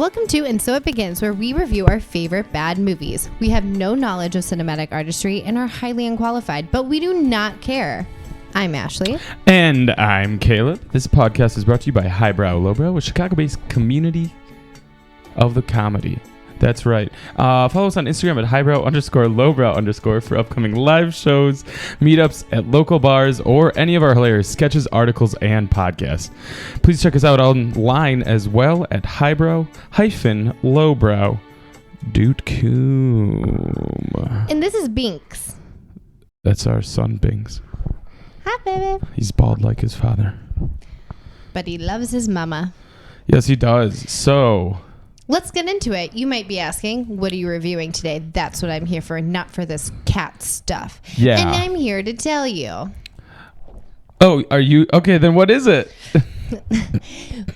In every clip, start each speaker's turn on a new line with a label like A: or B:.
A: Welcome to And So It Begins, where we review our favorite bad movies. We have no knowledge of cinematic artistry and are highly unqualified, but we do not care. I'm Ashely.
B: And I'm Caleb. This podcast is brought to you by Highbrow Lowbrow, a Chicago-based community of the comedy. That's right. Follow us on Instagram at Highbrow_Lowbrow_ for upcoming live shows, meetups at local bars, or any of our hilarious sketches, articles, and podcasts. Please check us out online as well at Highbrow-Lowbrow.com.
A: And this is Binks.
B: That's our son, Binks.
A: Hi, baby.
B: He's bald like his father.
A: But he loves his mama.
B: Yes, he does. So...
A: let's get into it. You might be asking, what are you reviewing today? That's what I'm here for, not for this cat stuff.
B: Yeah.
A: And I'm here to tell you.
B: Oh, are you? Okay, then what is it?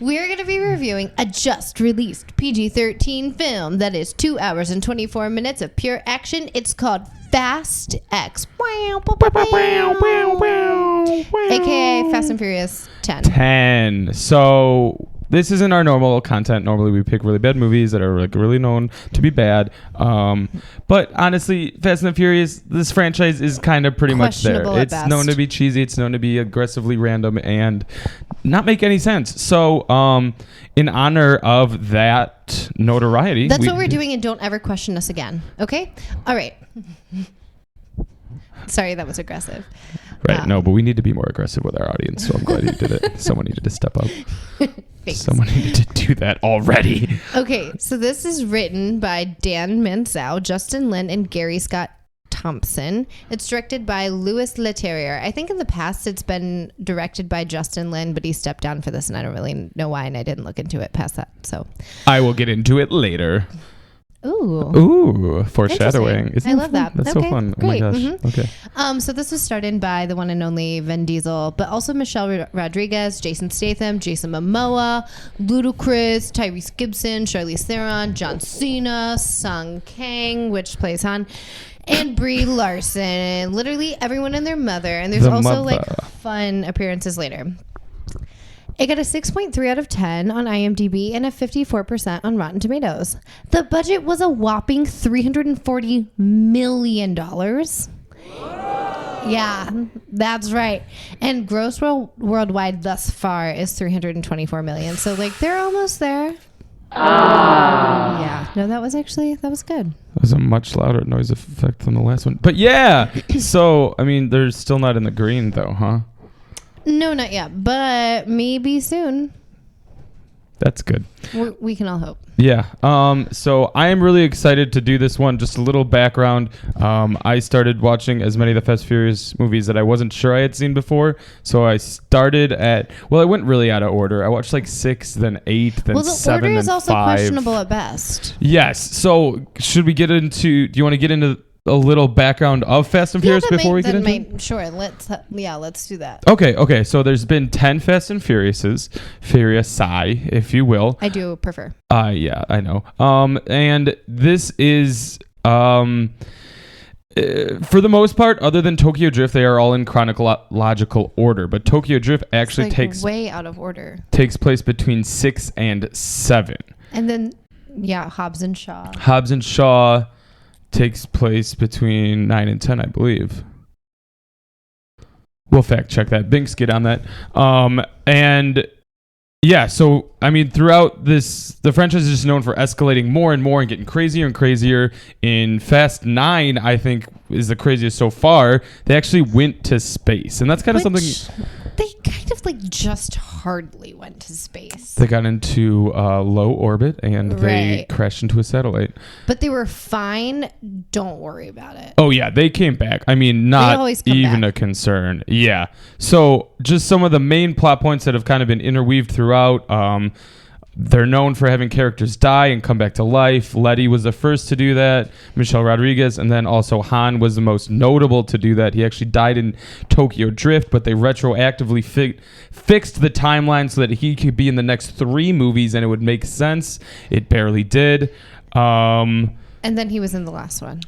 A: We're going to be reviewing a just released PG-13 film that is 2 hours and 24 minutes of pure action. It's called Fast X. AKA Fast and Furious 10.
B: 10. So... this isn't our normal content. Normally, we pick really bad movies that are like really known to be bad. But honestly, Fast and the Furious, this franchise is kind of pretty much there. It's known to be cheesy. It's known to be aggressively random and not make any sense. So, in honor of that notoriety,
A: that's what we're doing, and don't ever question us again. Okay? All right. Sorry, that was aggressive.
B: Right. No, but we need to be more aggressive with our audience. So I'm glad you did it. Someone needed to step up.
A: Thanks.
B: Someone needed to do that already.
A: Okay, so this is written by Dan Mansell, Justin Lin, and Gary Scott Thompson. It's directed by Louis Leterrier. I think in the past it's been directed by Justin Lin, but he stepped down for this, and I don't really know why, and I didn't look into it past that. So
B: I will get into it later.
A: Ooh,
B: foreshadowing.
A: I love that.
B: That's
A: okay,
B: so fun.
A: Great.
B: Oh my gosh.
A: Mm-hmm.
B: Okay.
A: So this was starred in by the one and only Vin Diesel, but also Michelle Rodriguez, Jason Statham, Jason Momoa, Ludacris, Tyrese Gibson, Charlize Theron, John Cena, Sung Kang, which plays Han, and Brie Larson. Literally everyone and their mother. And there's also like fun appearances later. It got a 6.3 out of 10 on IMDb and a 54% on Rotten Tomatoes. The budget was a whopping $340 million. Yeah, that's right. And gross worldwide thus far is $324 million. So, like, they're almost there. Yeah. No, that was good.
B: That was a much louder noise effect than the last one. But yeah. So, I mean, they're still not in the green, though, huh?
A: No, not yet, but maybe soon.
B: That's good.
A: We can all hope.
B: Yeah. So I am really excited to do this one. Just a little background. I started watching as many of the Fast Furious movies that I wasn't sure I had seen before. So I started I went really out of order. I watched like 6, then 8, then 7, then 5.
A: Well, the order is also questionable at best.
B: Yes. So should we get into, do you want to get into a little background of Fast and Furious before we get into it?
A: Sure. Let's do that.
B: Okay. So there's been 10 Fast and Furious, if you will.
A: I do prefer.
B: Yeah, I know. And this is, for the most part, other than Tokyo Drift, they are all in chronological order. But Tokyo Drift actually takes
A: way out of order.
B: Takes place between 6 and 7.
A: And then, yeah, Hobbs and Shaw
B: takes place between 9 and 10, I believe. We'll fact check that. Binks, get on that. And yeah, so I mean, throughout this, the franchise is just known for escalating more and more and getting crazier and crazier. In Fast 9, I think, is the craziest so far. They actually went to space, and that's kind of something.
A: They kind of like just hardly went to space.
B: They got into low orbit and they crashed into a satellite.
A: But they were fine. Don't worry about it.
B: Oh, yeah. They came back. I mean, not even a concern. Yeah. So just some of the main plot points that have kind of been interweaved throughout. They're known for having characters die and come back to life. Letty was the first to do that. Michelle Rodriguez. And then also Han was the most notable to do that. He actually died in Tokyo Drift, but they retroactively fixed the timeline so that he could be in the next 3 movies and it would make sense. It barely did. And
A: then he was in the last one.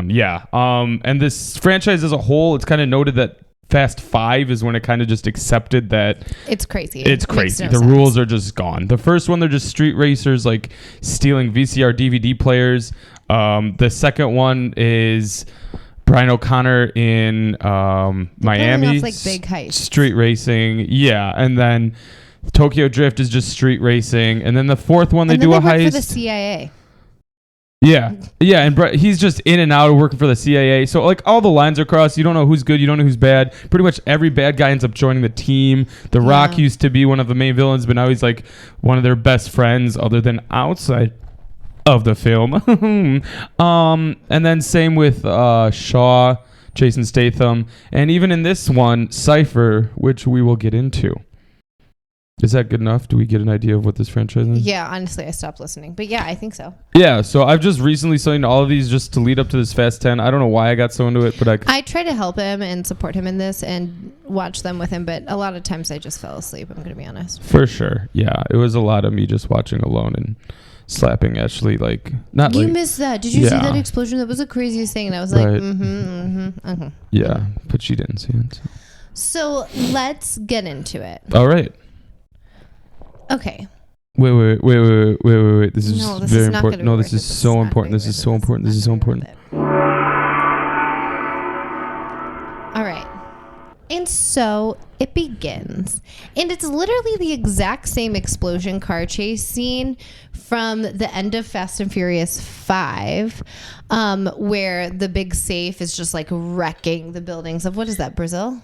B: Yeah. And this franchise as a whole, it's kind of noted that Fast 5 is when it kind of just accepted that
A: it's crazy.
B: It's crazy. The rules are just gone. The first one, they're just street racers, like stealing VCR DVD players. The second one is Brian O'Connor in Miami.
A: Off, like, big heists.
B: Street racing. Yeah. And then Tokyo Drift is just street racing. And then the fourth one, they do a heist.
A: For the CIA.
B: Yeah. And he's just in and out of working for the CIA. So, like, all the lines are crossed. You don't know who's good. You don't know who's bad. Pretty much every bad guy ends up joining the team. The Rock used to be one of the main villains, but now he's, like, one of their best friends other than outside of the film. And then same with Shaw, Jason Statham. And even in this one, Cypher, which we will get into. Is that good enough? Do we get an idea of what this franchise is?
A: Yeah, honestly, I stopped listening. But yeah, I think so.
B: Yeah, so I've just recently seen all of these just to lead up to this Fast 10. I don't know why I got so into it, but
A: I try to help him and support him in this and watch them with him, but a lot of times I just fell asleep, I'm going to be honest.
B: For sure. Yeah, it was a lot of me just watching alone and slapping Ashely, like, not
A: you
B: like... You
A: missed that. Did you see that explosion? That was the craziest thing. And I was like,
B: Yeah, but she didn't see it.
A: So let's get into it.
B: All right.
A: Okay.
B: Wait. This is very important. No, this is so important. This is so important. This is so important.
A: All right. And so it begins. And it's literally the exact same explosion car chase scene from the end of Fast and Furious 5, where the big safe is just like wrecking the buildings of, what is that, Brazil?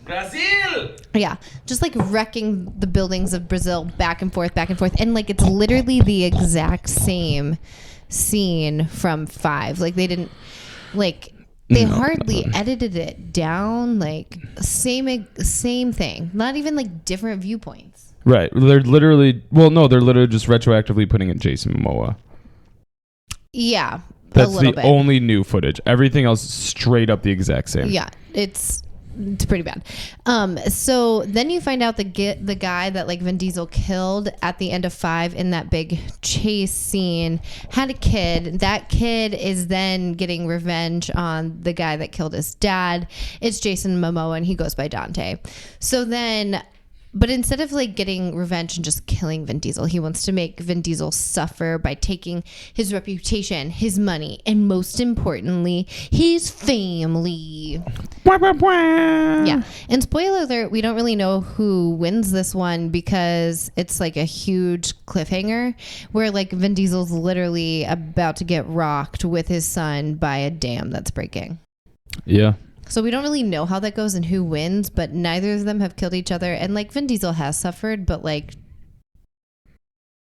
A: Yeah, just like wrecking the buildings of Brazil back and forth. And like it's literally the exact same scene from 5. Like they didn't, like... They hardly edited it down, like same thing. Not even like different viewpoints.
B: Right. They're literally just retroactively putting in Jason Momoa.
A: Yeah.
B: That's the only new footage. Everything else is straight up the exact same.
A: Yeah. It's pretty bad. So then you find out the guy that like Vin Diesel killed at the end of 5 in that big chase scene had a kid. That kid is then getting revenge on the guy that killed his dad. It's Jason Momoa and he goes by Dante. So then... But instead of like getting revenge and just killing Vin Diesel, he wants to make Vin Diesel suffer by taking his reputation, his money, and most importantly, his family. Yeah. And spoiler alert, we don't really know who wins this one because it's like a huge cliffhanger where like Vin Diesel's literally about to get rocked with his son by a dam that's breaking.
B: Yeah.
A: So we don't really know how that goes and who wins, but neither of them have killed each other. And like Vin Diesel has suffered, but like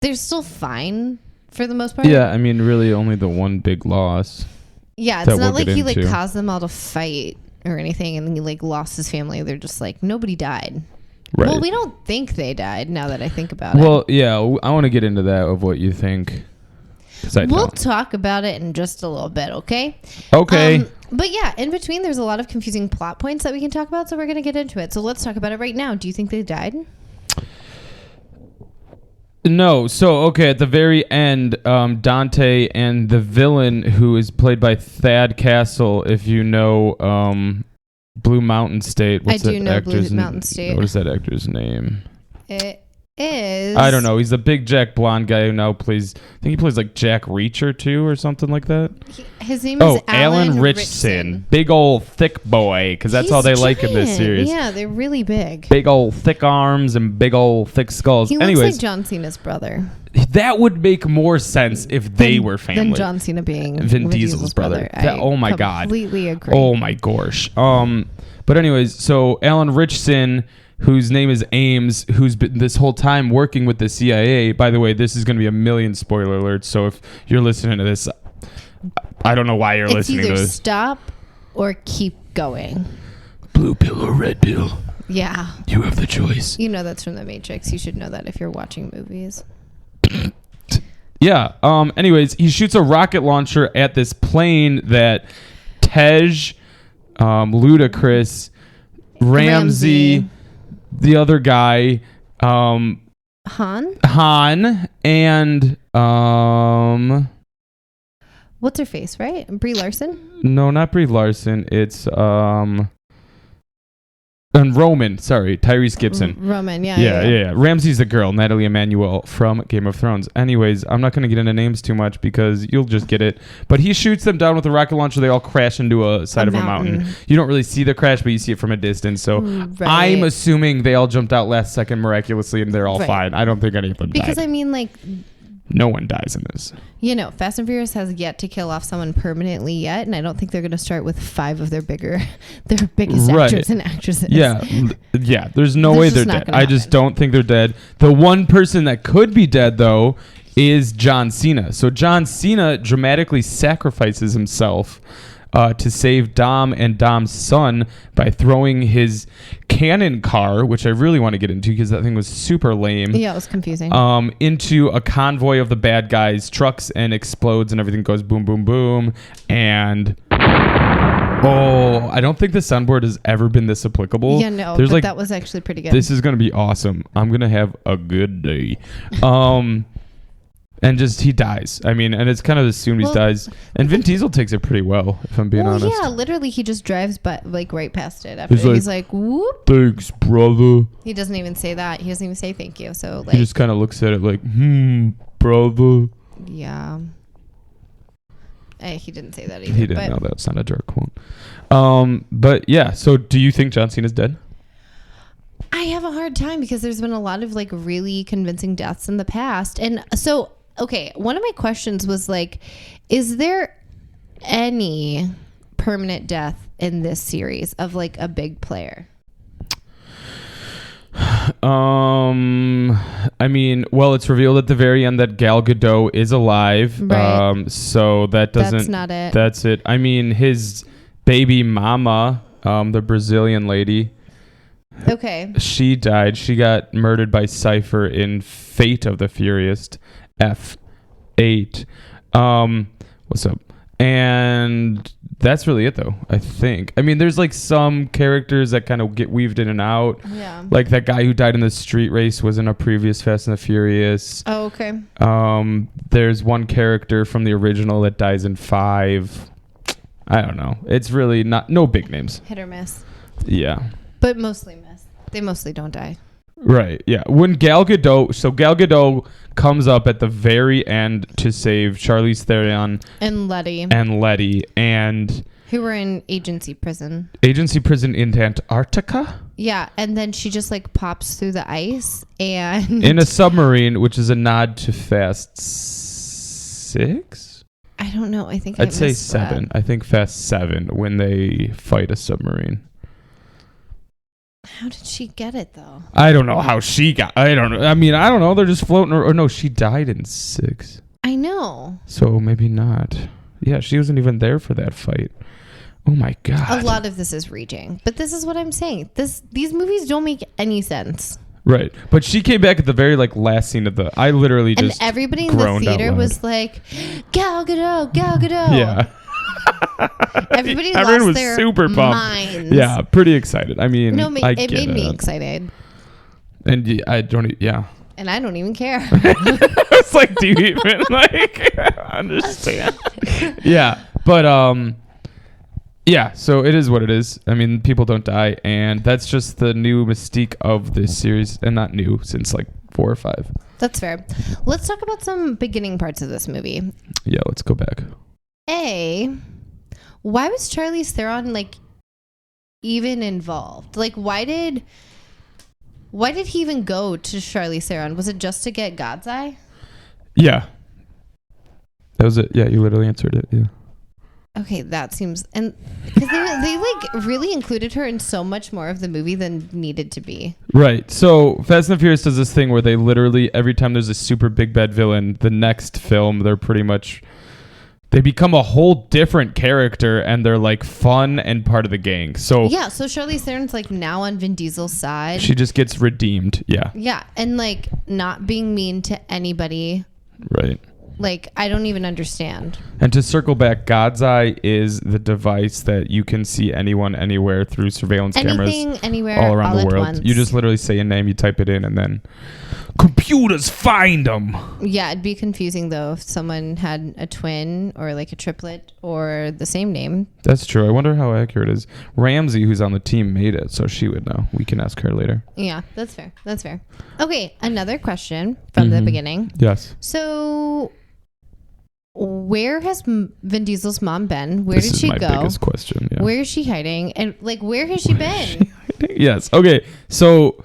A: they're still fine for the most part.
B: Yeah, I mean, really only the one big loss.
A: Yeah, it's not like he like caused them all to fight or anything and he like lost his family. They're just like, nobody died. Right. Well, we don't think they died now that I think about it.
B: Well, yeah, I want to get into that of what you think.
A: We'll talk about it in just a little bit, okay?
B: Okay.
A: But yeah, in between, there's a lot of confusing plot points that we can talk about, so we're going to get into it. So let's talk about it right now. Do you think they died?
B: No. So, okay, at the very end, Dante and the villain, who is played by Thad Castle, if you know Blue Mountain State.
A: I do know Blue Mountain State.
B: What is that actor's name?
A: It is...
B: I don't know. He's a big Jack blonde guy who now plays... I think he plays like Jack Reacher too or something like that.
A: His name is Alan
B: Richson. Big old thick boy, because that's all they like in this series.
A: Yeah, they're really big.
B: Big old thick arms and big old thick skulls.
A: He looks like John Cena's brother.
B: That would make more sense if they were family.
A: Than John Cena being
B: Vin Diesel's brother. Oh my God.
A: Completely agree.
B: Oh my gosh. But anyways, so Alan Richson, whose name is Ames, who's been this whole time working with the CIA. By the way, this is going to be a million spoiler alerts. So if you're listening to this, I don't know why you're listening to this.
A: Either stop or keep going.
B: Blue pill or red pill.
A: Yeah.
B: You have the choice.
A: You know that's from The Matrix. You should know that if you're watching movies.
B: Yeah. Anyways, he shoots a rocket launcher at this plane that Tej, Ludacris, Ramsey, the other guy, Han, and
A: what's her face, right? Brie Larson?
B: No, not Brie Larson. It's And Roman, sorry, Tyrese Gibson.
A: Roman,
B: yeah. Ramsey's the girl, Natalie Emmanuel from Game of Thrones. Anyways, I'm not going to get into names too much because you'll just get it. But he shoots them down with a rocket launcher. They all crash into a side of a mountain. You don't really see the crash, but you see it from a distance. So I'm assuming they all jumped out last second miraculously and they're all fine. I don't think any of them died.
A: Because I mean, like...
B: No one dies in this.
A: Fast and Furious has yet to kill off someone permanently yet, and I don't think they're going to start with 5 of their biggest actors and actresses.
B: Yeah. There's no way they're dead. I just don't think they're dead. The one person that could be dead, though, is John Cena. So John Cena dramatically sacrifices himself to save Dom and Dom's son by throwing his cannon car, which I really want to get into because that thing was super lame.
A: Yeah, it was confusing.
B: Into a convoy of the bad guys' trucks and explodes and everything goes boom, boom, boom. And I don't think the soundboard has ever been this applicable.
A: Yeah, no, but that was actually pretty good.
B: This is going to be awesome. I'm going to have a good day. And just he dies. I mean, and it's kind of assumed he dies. And Vin Diesel takes it pretty well, if I'm being honest.
A: Yeah, literally, he just drives right past it. After he's like, whoop.
B: Thanks, brother.
A: He doesn't even say that. He doesn't even say thank you. So
B: he just kind of looks at it like, brother.
A: Yeah. He didn't say that either.
B: He didn't know that. It's not a direct quote. But yeah, so do you think John Cena's dead?
A: I have a hard time because there's been a lot of really convincing deaths in the past. And so... Okay, one of my questions was is there any permanent death in this series of a big player?
B: I mean, well, it's revealed at the very end that Gal Gadot is alive.
A: Right.
B: So that's
A: not it.
B: That's it. I mean, his baby mama, the Brazilian lady.
A: Okay.
B: She died. She got murdered by Cypher in Fate of the Furious. F8. What's up? And that's really it, though, I think. I mean, there's some characters that kind of get weaved in and out.
A: Yeah.
B: Like that guy who died in the street race was in a previous Fast and the Furious.
A: Oh, okay.
B: There's one character from the original that dies in 5. I don't know. It's really no big names.
A: Hit or miss.
B: Yeah.
A: But mostly miss. They mostly don't die.
B: Right, yeah. When Gal Gadot comes up at the very end to save Charlize Theron
A: and Letty,
B: and
A: who were in agency prison
B: in Antarctica.
A: Yeah, and then she just pops through the ice and
B: in a submarine, which is a nod to Fast 6.
A: I don't know. I think
B: I'd say 7. I think Fast 7 when they fight a submarine.
A: How did she get it, though?
B: I don't know how she got... I don't know. I mean, I don't know. They're just floating... Or no, she died in 6.
A: I know.
B: So maybe not. Yeah, she wasn't even there for that fight. Oh, my God.
A: A lot of this is reaching. But this is what I'm saying. These movies don't make any sense.
B: Right. But she came back at the very, last scene of the... I literally just...
A: And everybody in the theater was like, Gal Gadot, Gal Gadot.
B: Yeah.
A: Everyone was their
B: super pumped.
A: Minds.
B: Yeah, pretty excited. I mean,
A: it made me excited.
B: And I don't, yeah.
A: And I don't even care.
B: It's do you even understand? Yeah, but yeah. So it is what it is. I mean, people don't die, and that's just the new mystique of this series, and not new since 4 or 5.
A: That's fair. Let's talk about some beginning parts of this movie.
B: Yeah, let's go back.
A: Why was Charlize Theron even involved? Why did he even go to Charlize Theron? Was it just to get God's Eye?
B: Yeah. That was it. Yeah, you literally answered it. Yeah.
A: Okay, that seems... And because they really included her in so much more of the movie than needed to be. Right.
B: So Fast and the Furious does this thing where they literally, every time there's a super big bad villain, the next film, they're pretty much... They become a whole different character, and they're fun and part of the gang. So
A: yeah, so Charlize Theron's now on Vin Diesel's side.
B: She just gets redeemed. Yeah.
A: Yeah, and not being mean to anybody.
B: Right.
A: I don't even understand.
B: And to circle back, God's Eye is the device that you can see anyone, anywhere through surveillance cameras
A: anywhere,
B: all around the world.
A: Once.
B: You just literally say a name, you type it in, and then Computers find them.
A: Yeah, it'd be confusing though if someone had a twin or like a triplet or the same name.
B: That's true. I wonder how accurate it is. Ramsey, who's on the team, made it, so she would know. We can ask her later.
A: Yeah, that's fair. That's fair. Okay, another question from the beginning.
B: Yes.
A: So, where has Vin Diesel's mom been? Where did she go? This is my
B: biggest question. Yeah.
A: Where is she hiding? And like, where has she been?
B: Yes. Okay. So,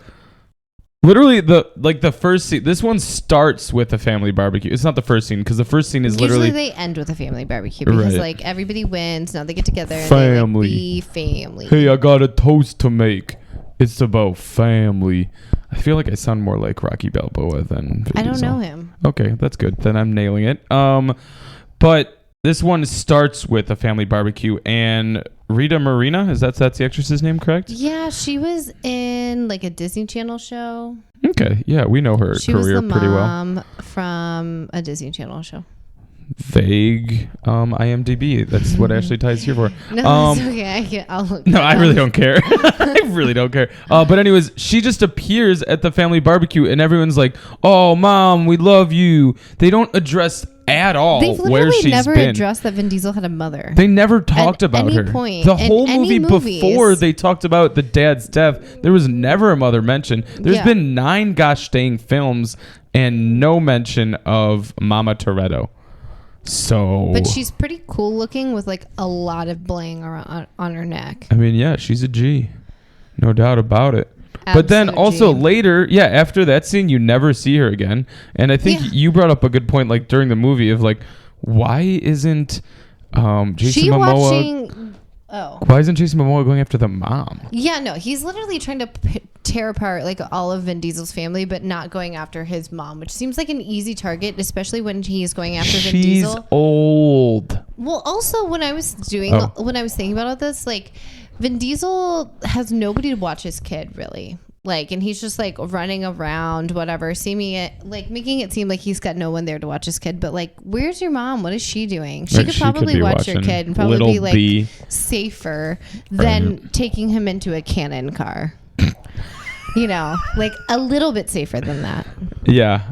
B: literally, the first scene. This one starts with a family barbecue. It's not the first scene because the first scene is literally.
A: Usually they end with a family barbecue because like everybody wins. Now they get together.
B: Family.
A: And they, like, be family.
B: Hey, I got a toast to make. It's about family. I feel like I sound more like Rocky Balboa than Vin
A: I don't
B: Diesel.
A: know him.
B: Okay, that's good. Then I'm nailing it. But this one starts with a family barbecue, and Rita Moreno, that's the actress's name, correct?
A: Yeah, she was in like a Disney Channel show.
B: Okay, yeah, we know her
A: she
B: career
A: was the
B: pretty well.
A: Mom from a Disney Channel show.
B: Vague IMDb. That's what Ashley ties here for.
A: No, it's okay. I'll look.
B: No, I really don't care. I really don't care. But anyways, she just appears at the family barbecue, and everyone's like, "Oh, Mom, we love you." They don't address at all where she's
A: never
B: been.
A: addressed that Vin Diesel had a mother.
B: They never talked about her.
A: Point,
B: the whole movie before they talked about the dad's death, there was never a mother mentioned. There's been 9 gosh dang films and no mention of Mama Toretto. So,
A: but she's pretty cool looking with like a lot of bling on her neck.
B: I mean, yeah, she's a G, no doubt about it.
A: Absolute
B: but then also
A: G.
B: later, after that scene, you never see her again. And I think you brought up a good point, like during the movie, of like, why isn't Jason Momoa? Why isn't Jason Momoa going after the mom?
A: Yeah, no, he's literally trying to tear apart like all of Vin Diesel's family, but not going after his mom, which seems like an easy target, especially when he's going after Vin Diesel.
B: She's old.
A: Well, also when I was thinking about all this, like Vin Diesel has nobody to watch his kid really. Like, and he's just like running around, whatever, making it seem like he's got no one there to watch his kid. But like, where's your mom? What is she doing? She could probably watch your kid and probably be like safer than taking him into a cannon car. You know, like a little bit safer than that.
B: Yeah.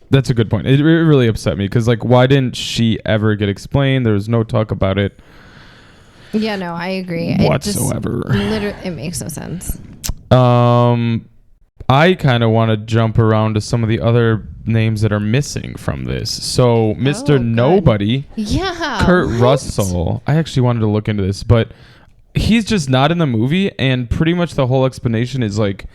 B: That's a good point. It really upset me because like, why didn't she ever get explained? There was no talk about it.
A: Yeah, no, I agree.
B: Whatsoever.
A: It makes no sense.
B: I kind of want to jump around to some of the other names that are missing from this. So, Mr. Nobody.
A: Yeah.
B: Kurt Russell. I actually wanted to look into this, but he's just not in the movie, and pretty much the whole explanation is like...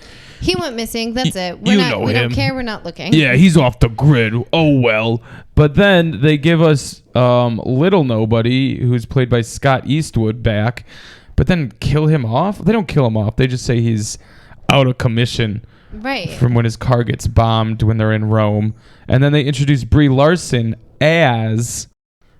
A: He went missing. That's it. We don't care. We're not looking.
B: Yeah, he's off the grid. Oh, well. But then they give us Little Nobody, who's played by Scott Eastwood, back, but then kill him off? They don't kill him off. They just say he's out of commission.
A: Right.
B: From when his car gets bombed when they're in Rome. And then they introduce Brie Larson as...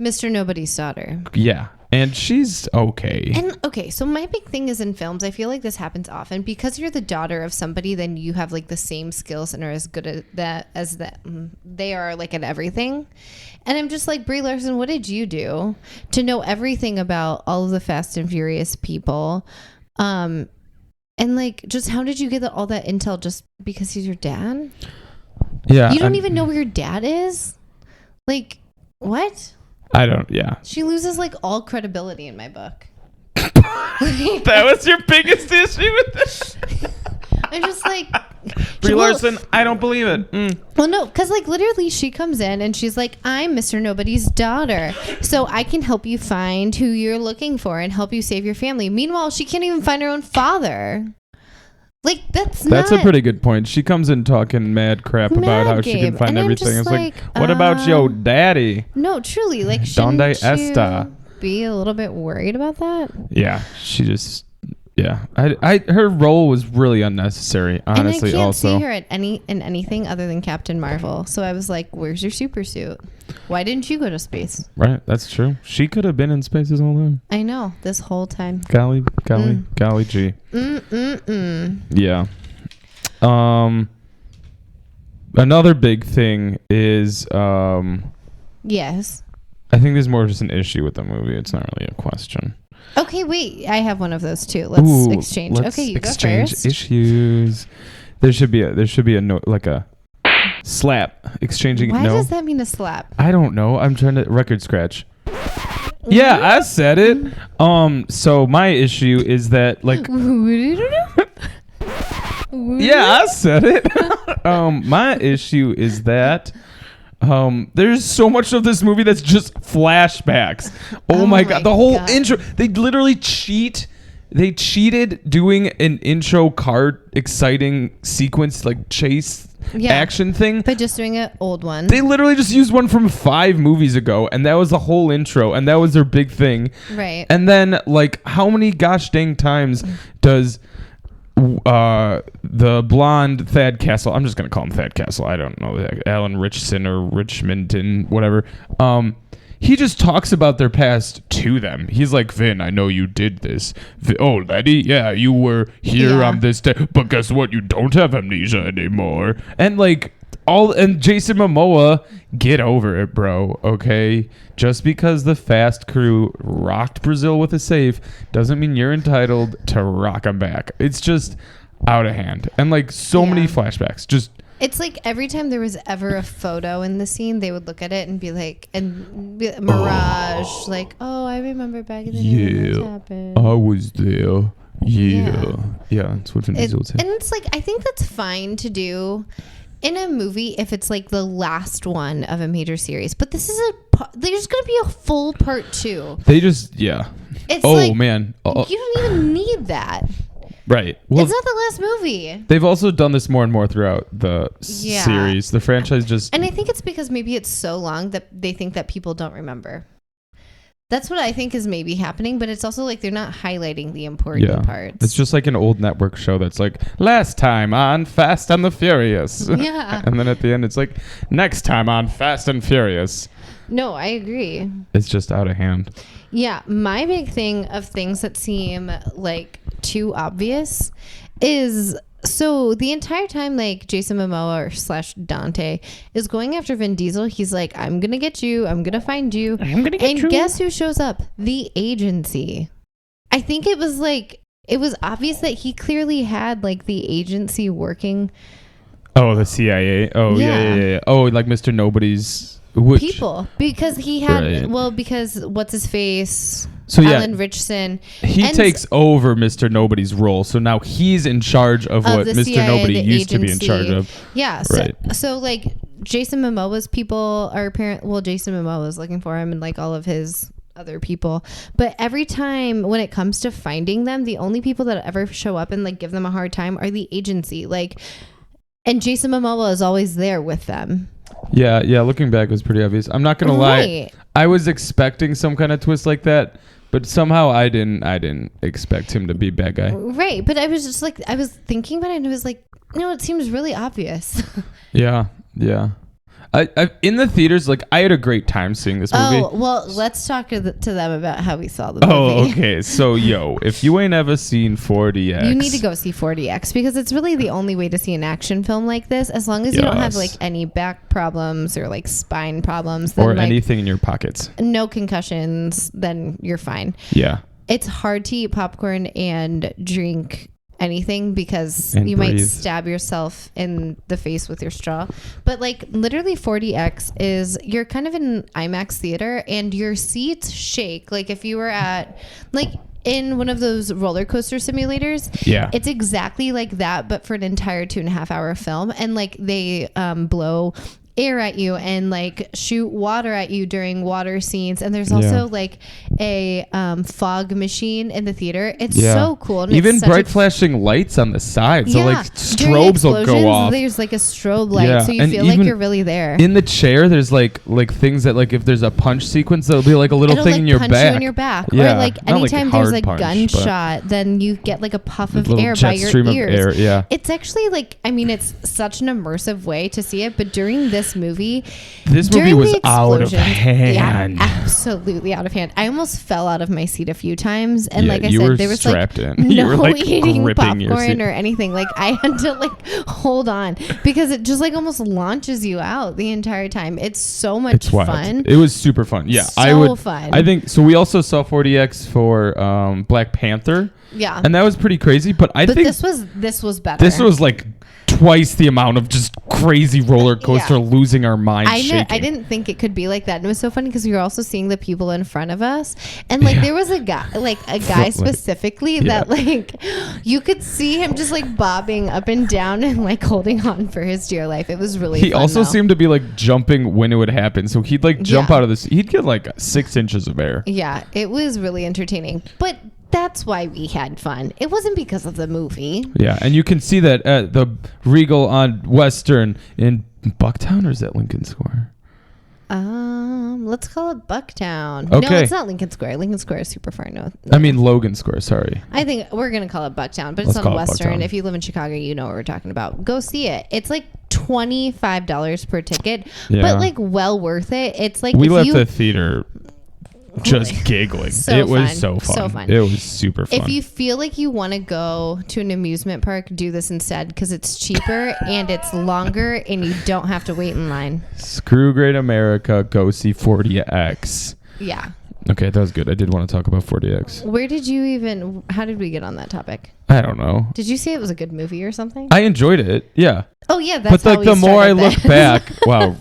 A: Mr. Nobody's daughter.
B: Yeah. And she's okay.
A: And okay, so my big thing is in films, I feel like this happens often because you're the daughter of somebody, then you have like the same skills and are as good at that as that they are like at everything. And I'm just like, Brie Larson, what did you do to know everything about all of the Fast and Furious people? And like, just how did you get all that intel just because he's your dad?
B: Yeah.
A: You don't even know where your dad is? Like, what?
B: I don't, yeah.
A: She loses like all credibility in my book.
B: That was your biggest issue with this?
A: I'm just like...
B: Brie Larson, I don't believe it.
A: Well, no, because like literally she comes in and she's like, I'm Mr. Nobody's daughter, so I can help you find who you're looking for and help you save your family. Meanwhile, she can't even find her own father. Like, that's
B: a pretty good point. She comes in talking mad crap about how she can find everything. It's like, what about your daddy?
A: No, truly, like, shouldn't
B: you
A: be a little bit worried about that?
B: Yeah, she just... Yeah, her role was really unnecessary, honestly.
A: And I can't see her in anything other than Captain Marvel. So I was like, "Where's your super suit? Why didn't you go to space?"
B: Right, that's true. She could have been in space this whole time.
A: I know, this whole time.
B: Golly gee. Yeah. Another big thing is
A: yes.
B: I think there's more just an issue with the movie. It's not really a question.
A: Okay, wait. I have one of those too. Let's exchange. Okay, you go first.
B: Issues. There should be a note, like a slap exchanging.
A: Why does that mean a slap?
B: I don't know. I'm trying to record scratch. Yeah, I said it. So my issue is that like. Yeah, I said it. My issue is that there's so much of this movie that's just flashbacks. Oh my god, the whole intro. They literally cheat. They cheated doing an intro card exciting sequence like chase action thing
A: by just doing an old one.
B: They literally just used one from 5 movies ago, and that was the whole intro, and that was their big thing.
A: Right.
B: And then like how many gosh dang times does the blonde Thad Castle, I'm just gonna call him Thad Castle, I don't know, Alan Richson or Richmondon, whatever, he just talks about their past to them. He's like, Vin, I know you did this. Oh, Letty, yeah, you were here on this day, but guess what? You don't have amnesia anymore. And like and Jason Momoa, get over it, bro. Okay, just because the Fast crew rocked Brazil with a save doesn't mean you're entitled to rock them back. It's just out of hand, and like so many flashbacks. Just
A: it's like every time there was ever a photo in the scene, they would look at it and be like, Mirage, like, oh, I remember back in the day when this happened.
B: I was there. Yeah, that's what Vin Diesel would say.
A: And it's like, I think that's fine to do in a movie if it's like the last one of a major series, but this is there's gonna be a full part 2.
B: They just
A: it's
B: man,
A: you don't even need that.
B: Right. Well,
A: it's not the last movie.
B: They've also done this more and more throughout the series. The franchise just,
A: and I think it's because maybe it's so long that they think that people don't remember. That's what I think is maybe happening, but it's also like they're not highlighting the important parts.
B: It's just like an old network show that's like, last time on Fast and the Furious.
A: Yeah.
B: And then at the end, it's like, next time on Fast and Furious.
A: No, I agree.
B: It's just out of hand.
A: Yeah. My big thing of things that seem like too obvious is... So the entire time, like Jason Momoa / Dante is going after Vin Diesel, he's like, I'm going to get you. I'm going to find you.
B: I'm going to get you.
A: And guess who shows up? The agency. I think it was obvious that he clearly had like the agency working.
B: Oh, the CIA. Oh, yeah. Oh, like Mr. Nobody's
A: people. Because he had, because what's his face?
B: So
A: Alan Richson.
B: He takes over Mr. Nobody's role. So now he's in charge of what Mr.
A: CIA,
B: Nobody used to be in charge of.
A: Yeah. So like Jason Momoa's people are Jason Momoa is looking for him and like all of his other people. But every time when it comes to finding them, the only people that ever show up and like give them a hard time are the agency. Like, and Jason Momoa is always there with them.
B: Yeah. Looking back, it was pretty obvious. I'm not going to lie. I was expecting some kind of twist like that. But somehow I didn't expect him to be bad guy.
A: Right. But I was just like, I was thinking about it and it was like, no, it seems really obvious.
B: Yeah. I in the theaters, like I had a great time seeing this movie.
A: Oh, well, let's talk to them about how we saw the movie.
B: Oh, okay. So, if you ain't ever seen 4DX,
A: you need to go see 4DX because it's really the only way to see an action film like this. As long as you don't have like any back problems or like spine problems, then,
B: or anything in your pockets,
A: no concussions, then you're fine.
B: Yeah,
A: it's hard to eat popcorn and drink anything because
B: and
A: you
B: breathe.
A: Might stab yourself in the face with your straw. But like literally 4DX is you're kind of in an IMAX theater and your seats shake. Like if you were at like in one of those roller coaster simulators, it's exactly like that, but for an entire 2.5 hour film. And like they blow air at you and like shoot water at you during water scenes, and there's also like a fog machine in the theater. It's so cool. And
B: even bright flashing lights on the side, so like strobes will go off.
A: There's like a strobe light, so you feel like you're really there.
B: In the chair, there's like things that like if there's a punch sequence, there'll be like a little thing
A: like
B: in your
A: punch
B: back.
A: You in your back.
B: Yeah.
A: Or like anytime there's a gunshot, then you get like a puff of air by your ears.
B: Yeah.
A: It's actually like, I mean, it's such an immersive way to see it, but during this this movie.
B: This movie was out of hand.
A: Yeah, absolutely out of hand. I almost fell out of my seat a few times, and like I
B: said,
A: there was
B: strapped
A: like
B: in.
A: no
B: like
A: eating popcorn or anything. Like I had to like hold on because it just like almost launches you out the entire time. It's so much fun.
B: It was super fun. Yeah,
A: fun.
B: I think so. We also saw 4DX for Black Panther.
A: Yeah,
B: and that was pretty crazy. But I think
A: this was better.
B: This was like twice the amount of just crazy roller coaster losing our minds.
A: I didn't think it could be like that. And it was so funny because we were also seeing the people in front of us, and like there was a guy specifically that like you could see him just like bobbing up and down and like holding on for his dear life. It was really
B: he
A: fun,
B: also seemed to be like jumping when it would happen, so he'd like jump out of this, he'd get like 6 inches of air.
A: Yeah, it was really entertaining, but that's why we had fun. It wasn't because of the movie.
B: Yeah, and you can see that at the Regal on Western in Bucktown, or is that Lincoln Square?
A: Let's call it Bucktown.
B: Okay.
A: No, it's not Lincoln Square. Lincoln Square is super far north.
B: I mean Logan Square, sorry.
A: I think we're going to call it Bucktown, but it's on Western. Bucktown. If you live in Chicago, you know what we're talking about. Go see it. It's like $25 per ticket, but like well worth it. It's like
B: we left the theater just giggling. It was so fun. It was super fun.
A: If you feel like you want to go to an amusement park, do this instead because it's cheaper and it's longer and you don't have to wait in line.
B: Screw Great America. Go see 4DX.
A: Yeah.
B: Okay, that was good. I did want to talk about 4DX.
A: How did we get on that topic?
B: I don't know.
A: Did you say it was a good movie or something?
B: I enjoyed it. Yeah.
A: Oh yeah, that's
B: but like the more I look back, wow,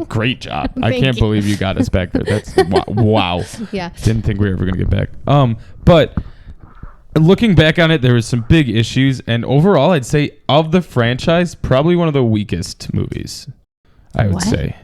B: great job. I can't believe you got us back there. That's wow.
A: Yeah.
B: Didn't think we were ever gonna get back. But looking back on it, there was some big issues, and overall, I'd say of the franchise, probably one of the weakest movies. I would say.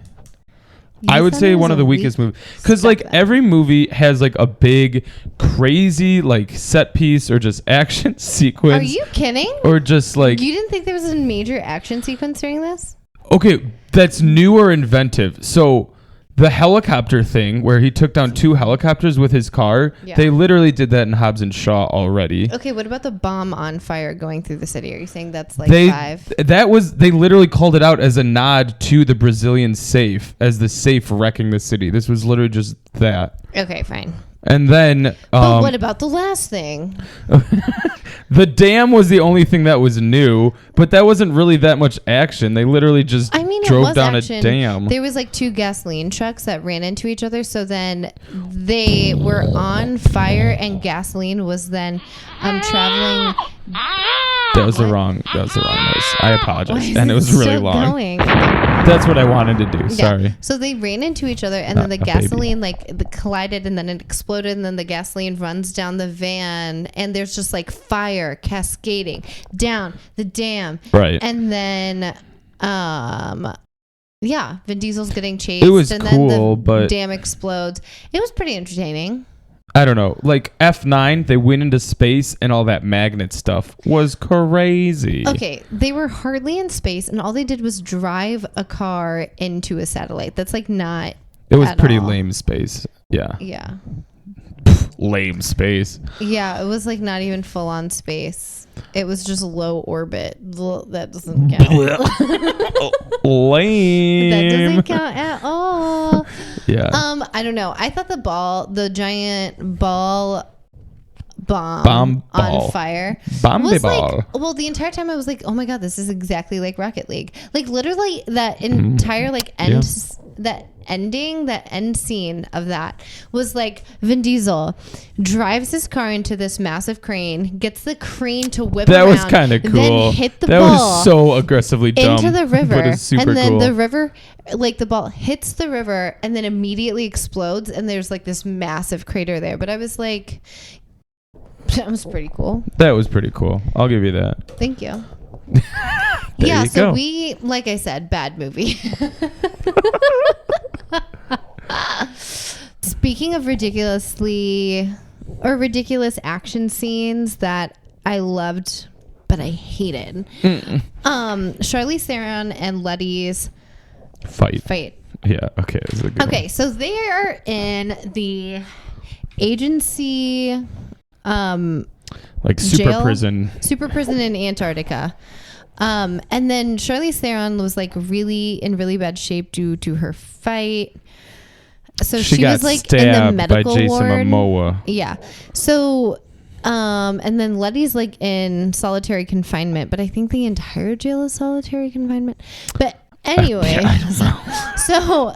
B: I would say one of the weakest movies because like every movie has like a big crazy like set piece or just action sequence.
A: Are you kidding?
B: Or just like
A: you didn't think there was a major action sequence during this?
B: Okay, that's new or inventive. So the helicopter thing where he took down 2 helicopters with his car, they literally did that in Hobbs and Shaw already.
A: Okay, what about the bomb on fire going through the city? Are you saying that's like 5?
B: They literally called it out as a nod to the Brazilian safe, as the safe wrecking the city. This was literally just that.
A: Okay, fine.
B: And then
A: but what about the last thing?
B: The dam was the only thing that was new, but that wasn't really that much action. They literally just drove down a dam.
A: There was like 2 gasoline trucks that ran into each other, so then they were on fire and gasoline was then traveling.
B: That was the wrong noise. I apologize. And it was really long.
A: Going?
B: That's what I wanted to do. Sorry.
A: So they ran into each other and then the gasoline collided and then it exploded and then the gasoline runs down the van and there's just like fire cascading down the dam.
B: Right.
A: And then Vin Diesel's getting chased.
B: It was
A: and
B: cool,
A: then the
B: but
A: dam explodes. It was pretty entertaining.
B: I don't know. Like F9, they went into space and all that magnet stuff was crazy.
A: Okay, they were hardly in space and all they did was drive a car into a satellite. That's like not.
B: It was pretty lame space. Yeah.
A: Yeah.
B: Lame space.
A: Yeah, it was like not even full on space. It was just low orbit. That doesn't count.
B: Lame.
A: That doesn't count at all.
B: Yeah.
A: I don't know. I thought the giant ball bomb on fire was like, well, the entire time I was like, oh my god, this is exactly like Rocket League. Like literally that entire like that end scene of that was like Vin Diesel drives his car into this massive crane, gets the crane to whip around.
B: That was kind of cool.
A: Then hit the
B: ball.
A: That
B: was so aggressively dumb.
A: Into the river.
B: But it's super
A: and then
B: cool.
A: the river, like the ball hits the river and then immediately explodes and there's like this massive crater there. But I was like, that was pretty cool.
B: That was pretty cool. I'll give you that.
A: Thank you.
B: Yeah,
A: so we, like I said, bad movie. Speaking of ridiculous action scenes that I loved but I hated. Charlize Theron and Letty's fight.
B: Yeah, okay.
A: Okay, so they are in the agency
B: like super prison
A: in Antarctica. And then Charlize Theron was like in really bad shape due to her fight. So she was like in the medical
B: by Jason
A: ward.
B: Momoa.
A: Yeah. So, and then Letty's like in solitary confinement, but I think the entire jail is solitary confinement. But anyway,
B: I don't know.
A: So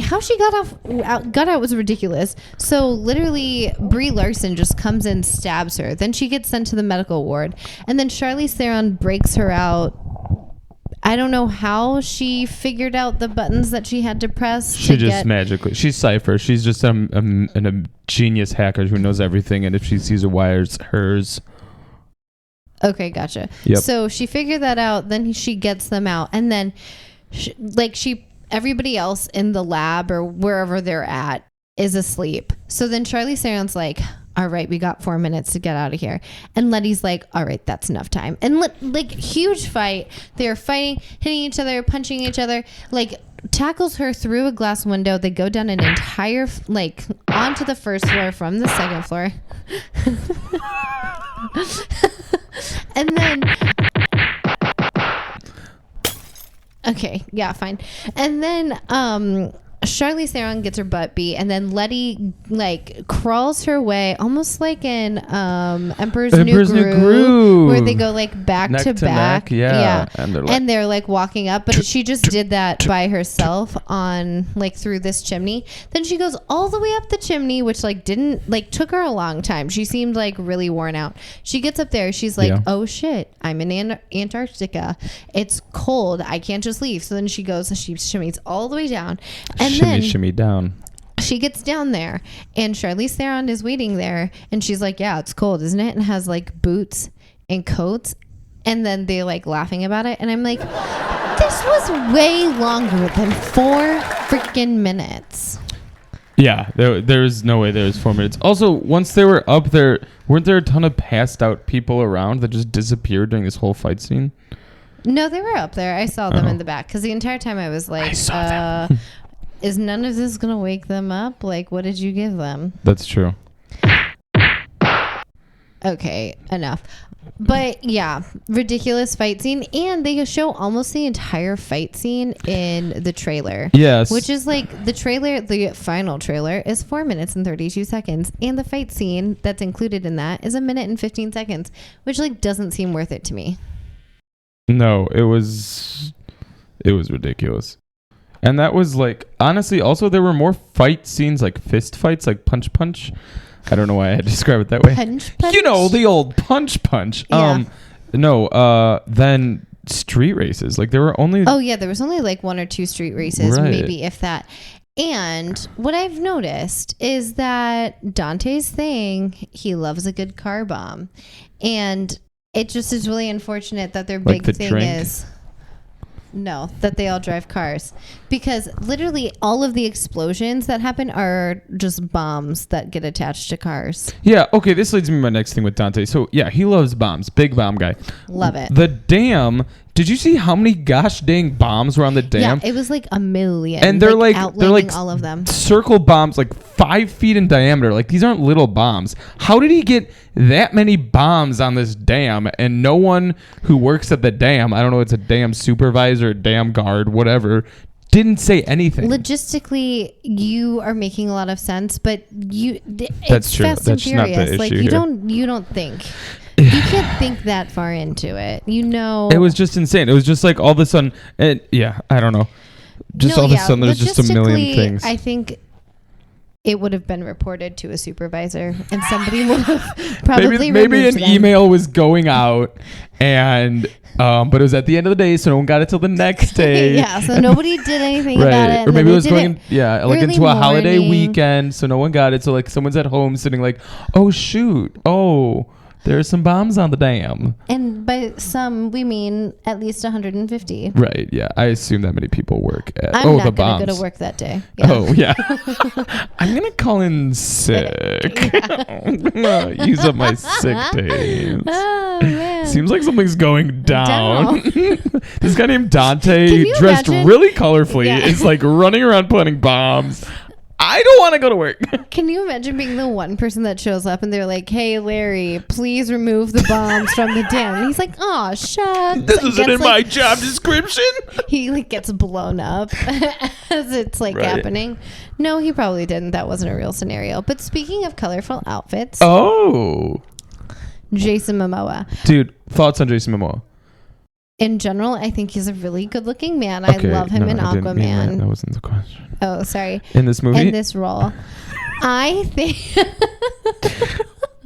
A: how she got out was ridiculous. So literally Brie Larson just comes in, stabs her. Then she gets sent to the medical ward. And then Charlize Theron breaks her out. I don't know how she figured out the buttons that she had to press.
B: Magically. She's Cypher. She's just a genius hacker who knows everything. And if she sees a wire, it's hers.
A: Okay, gotcha.
B: Yep.
A: So she figured that out. Then she gets them out. And then everybody else in the lab or wherever they're at is asleep. So then Charlize Theron's like, all right, we got 4 minutes to get out of here. And Letty's like, all right, that's enough time. And like huge fight. They're fighting, hitting each other, punching each other, like tackles her through a glass window. They go down an entire, like onto the first floor from the second floor. And then, okay, yeah, fine. And then, Charlize Theron gets her butt beat, and then Letty like crawls her way, almost like in Emperor's New Groove, where they go like back to back.
B: Yeah.
A: And they're like walking up, but she just did that by herself on like through this chimney. Then she goes all the way up the chimney, which like didn't like took her a long time. She seemed like really worn out. She gets up there, she's like, oh shit, I'm in Antarctica. It's cold. I can't just leave. So then she goes, she shimmies all the way down. And
B: shimmy down.
A: She gets down there and Charlize Theron is waiting there and she's like, yeah, it's cold, isn't it? And has like boots and coats. And then they like laughing about it. And I'm like, this was way longer than 4 freaking minutes.
B: Yeah, there was no way there was 4 minutes. Also, once they were up there, weren't there a ton of passed out people around that just disappeared during this whole fight scene?
A: No, they were up there. I saw them in the back because the entire time I was like, is none of this going to wake them up? Like, what did you give them?
B: That's true.
A: Okay, enough. But yeah, ridiculous fight scene. And they show almost the entire fight scene in the trailer.
B: Yes.
A: Which is like the final trailer is 4 minutes and 32 seconds. And the fight scene that's included in that is 1 minute and 15 seconds, which like doesn't seem worth it to me.
B: No, it was ridiculous. And that was like, honestly, also there were more fight scenes, like fist fights, like punch. I don't know why I had to describe it that way.
A: Punch.
B: You know, the old punch.
A: Yeah.
B: Then street races. Like there were only...
A: Oh, yeah. There was only like 1 or 2 street races,
B: right.
A: Maybe if that. And what I've noticed is that Dante's thing, he loves a good car bomb. And it just is really unfortunate that their big thing is... No, that they all drive cars, because literally all of the explosions that happen are just bombs that get attached to cars.
B: Yeah. Okay. This leads me to my next thing with Dante. So yeah, he loves bombs. Big bomb guy.
A: Love it.
B: The dam. Did you see how many gosh dang bombs were on the dam?
A: Yeah, it was like 1 million.
B: And they're like
A: all of them.
B: Circle bombs, like 5 feet in diameter. Like these aren't little bombs. How did he get that many bombs on this dam? And no one who works at the dam, I don't know, it's a dam supervisor, dam guard, whatever, didn't say anything.
A: Logistically, you are making a lot of sense, but
B: That's true.
A: Fast
B: That's
A: and
B: not the
A: Furious.
B: issue
A: Like
B: here.
A: you don't think. You can't think that far into it. You know.
B: It was just insane. It was just like all of a sudden, and yeah, I don't know. Just all of a sudden, there's just a million things.
A: I think it would have been reported to a supervisor, and somebody would have probably
B: maybe an
A: them.
B: email was going out, and but it was at the end of the day, so no one got it till the next day.
A: Yeah, so nobody did anything
B: right.
A: about it.
B: Or maybe it was going, like into a holiday
A: morning.
B: weekend, so no one got it. So like someone's at home sitting like, oh shoot, there are some bombs on the dam.
A: And by some, we mean at least 150.
B: Right, yeah. I assume that many people work at
A: I'm
B: the
A: not
B: bombs.
A: going to go to work that day. Yeah.
B: Oh, yeah. I'm going to call in sick. Use up my sick days.
A: Oh, man.
B: Seems like something's going down. This guy named Dante, dressed
A: imagine?
B: really colorfully, is like running around planting bombs. I don't want to go to work.
A: Can you imagine being the one person that shows up and they're like, hey, Larry, please remove the bombs from the dam. And he's like, oh, shucks.
B: This isn't in my job description.
A: He like gets blown up as it's like happening. No, he probably didn't. That wasn't a real scenario. But speaking of colorful outfits.
B: Oh.
A: Jason Momoa.
B: Dude, thoughts on Jason Momoa?
A: In general, I think he's a really good-looking man. Okay, I love him in Aquaman.
B: That wasn't the question.
A: Oh, sorry.
B: In this movie?
A: In this role. I think...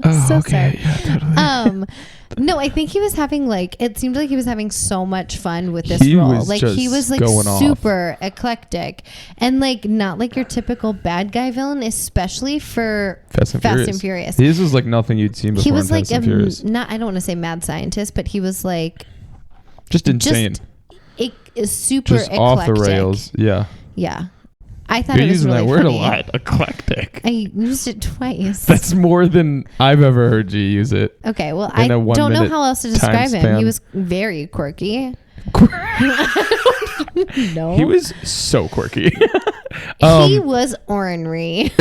B: Oh,
A: so
B: okay.
A: sorry.
B: Yeah, totally.
A: No, I think he was having like... It seemed like he was having so much fun with this role. Like, he was like super eclectic. And like, not like your typical bad guy villain, especially for Fast and Furious.
B: This was like nothing you'd seen before.
A: He was like
B: I don't
A: want to say mad scientist, but he was like...
B: Just insane.
A: Super
B: just
A: eclectic.
B: Off the rails. Yeah.
A: Yeah. I thought it was really funny.
B: You're using that word a lot. Eclectic.
A: I used it twice.
B: That's more than I've ever heard you use it.
A: Okay. Well, I don't know how else to describe him. He was very quirky. No.
B: He was so quirky.
A: He was ornery.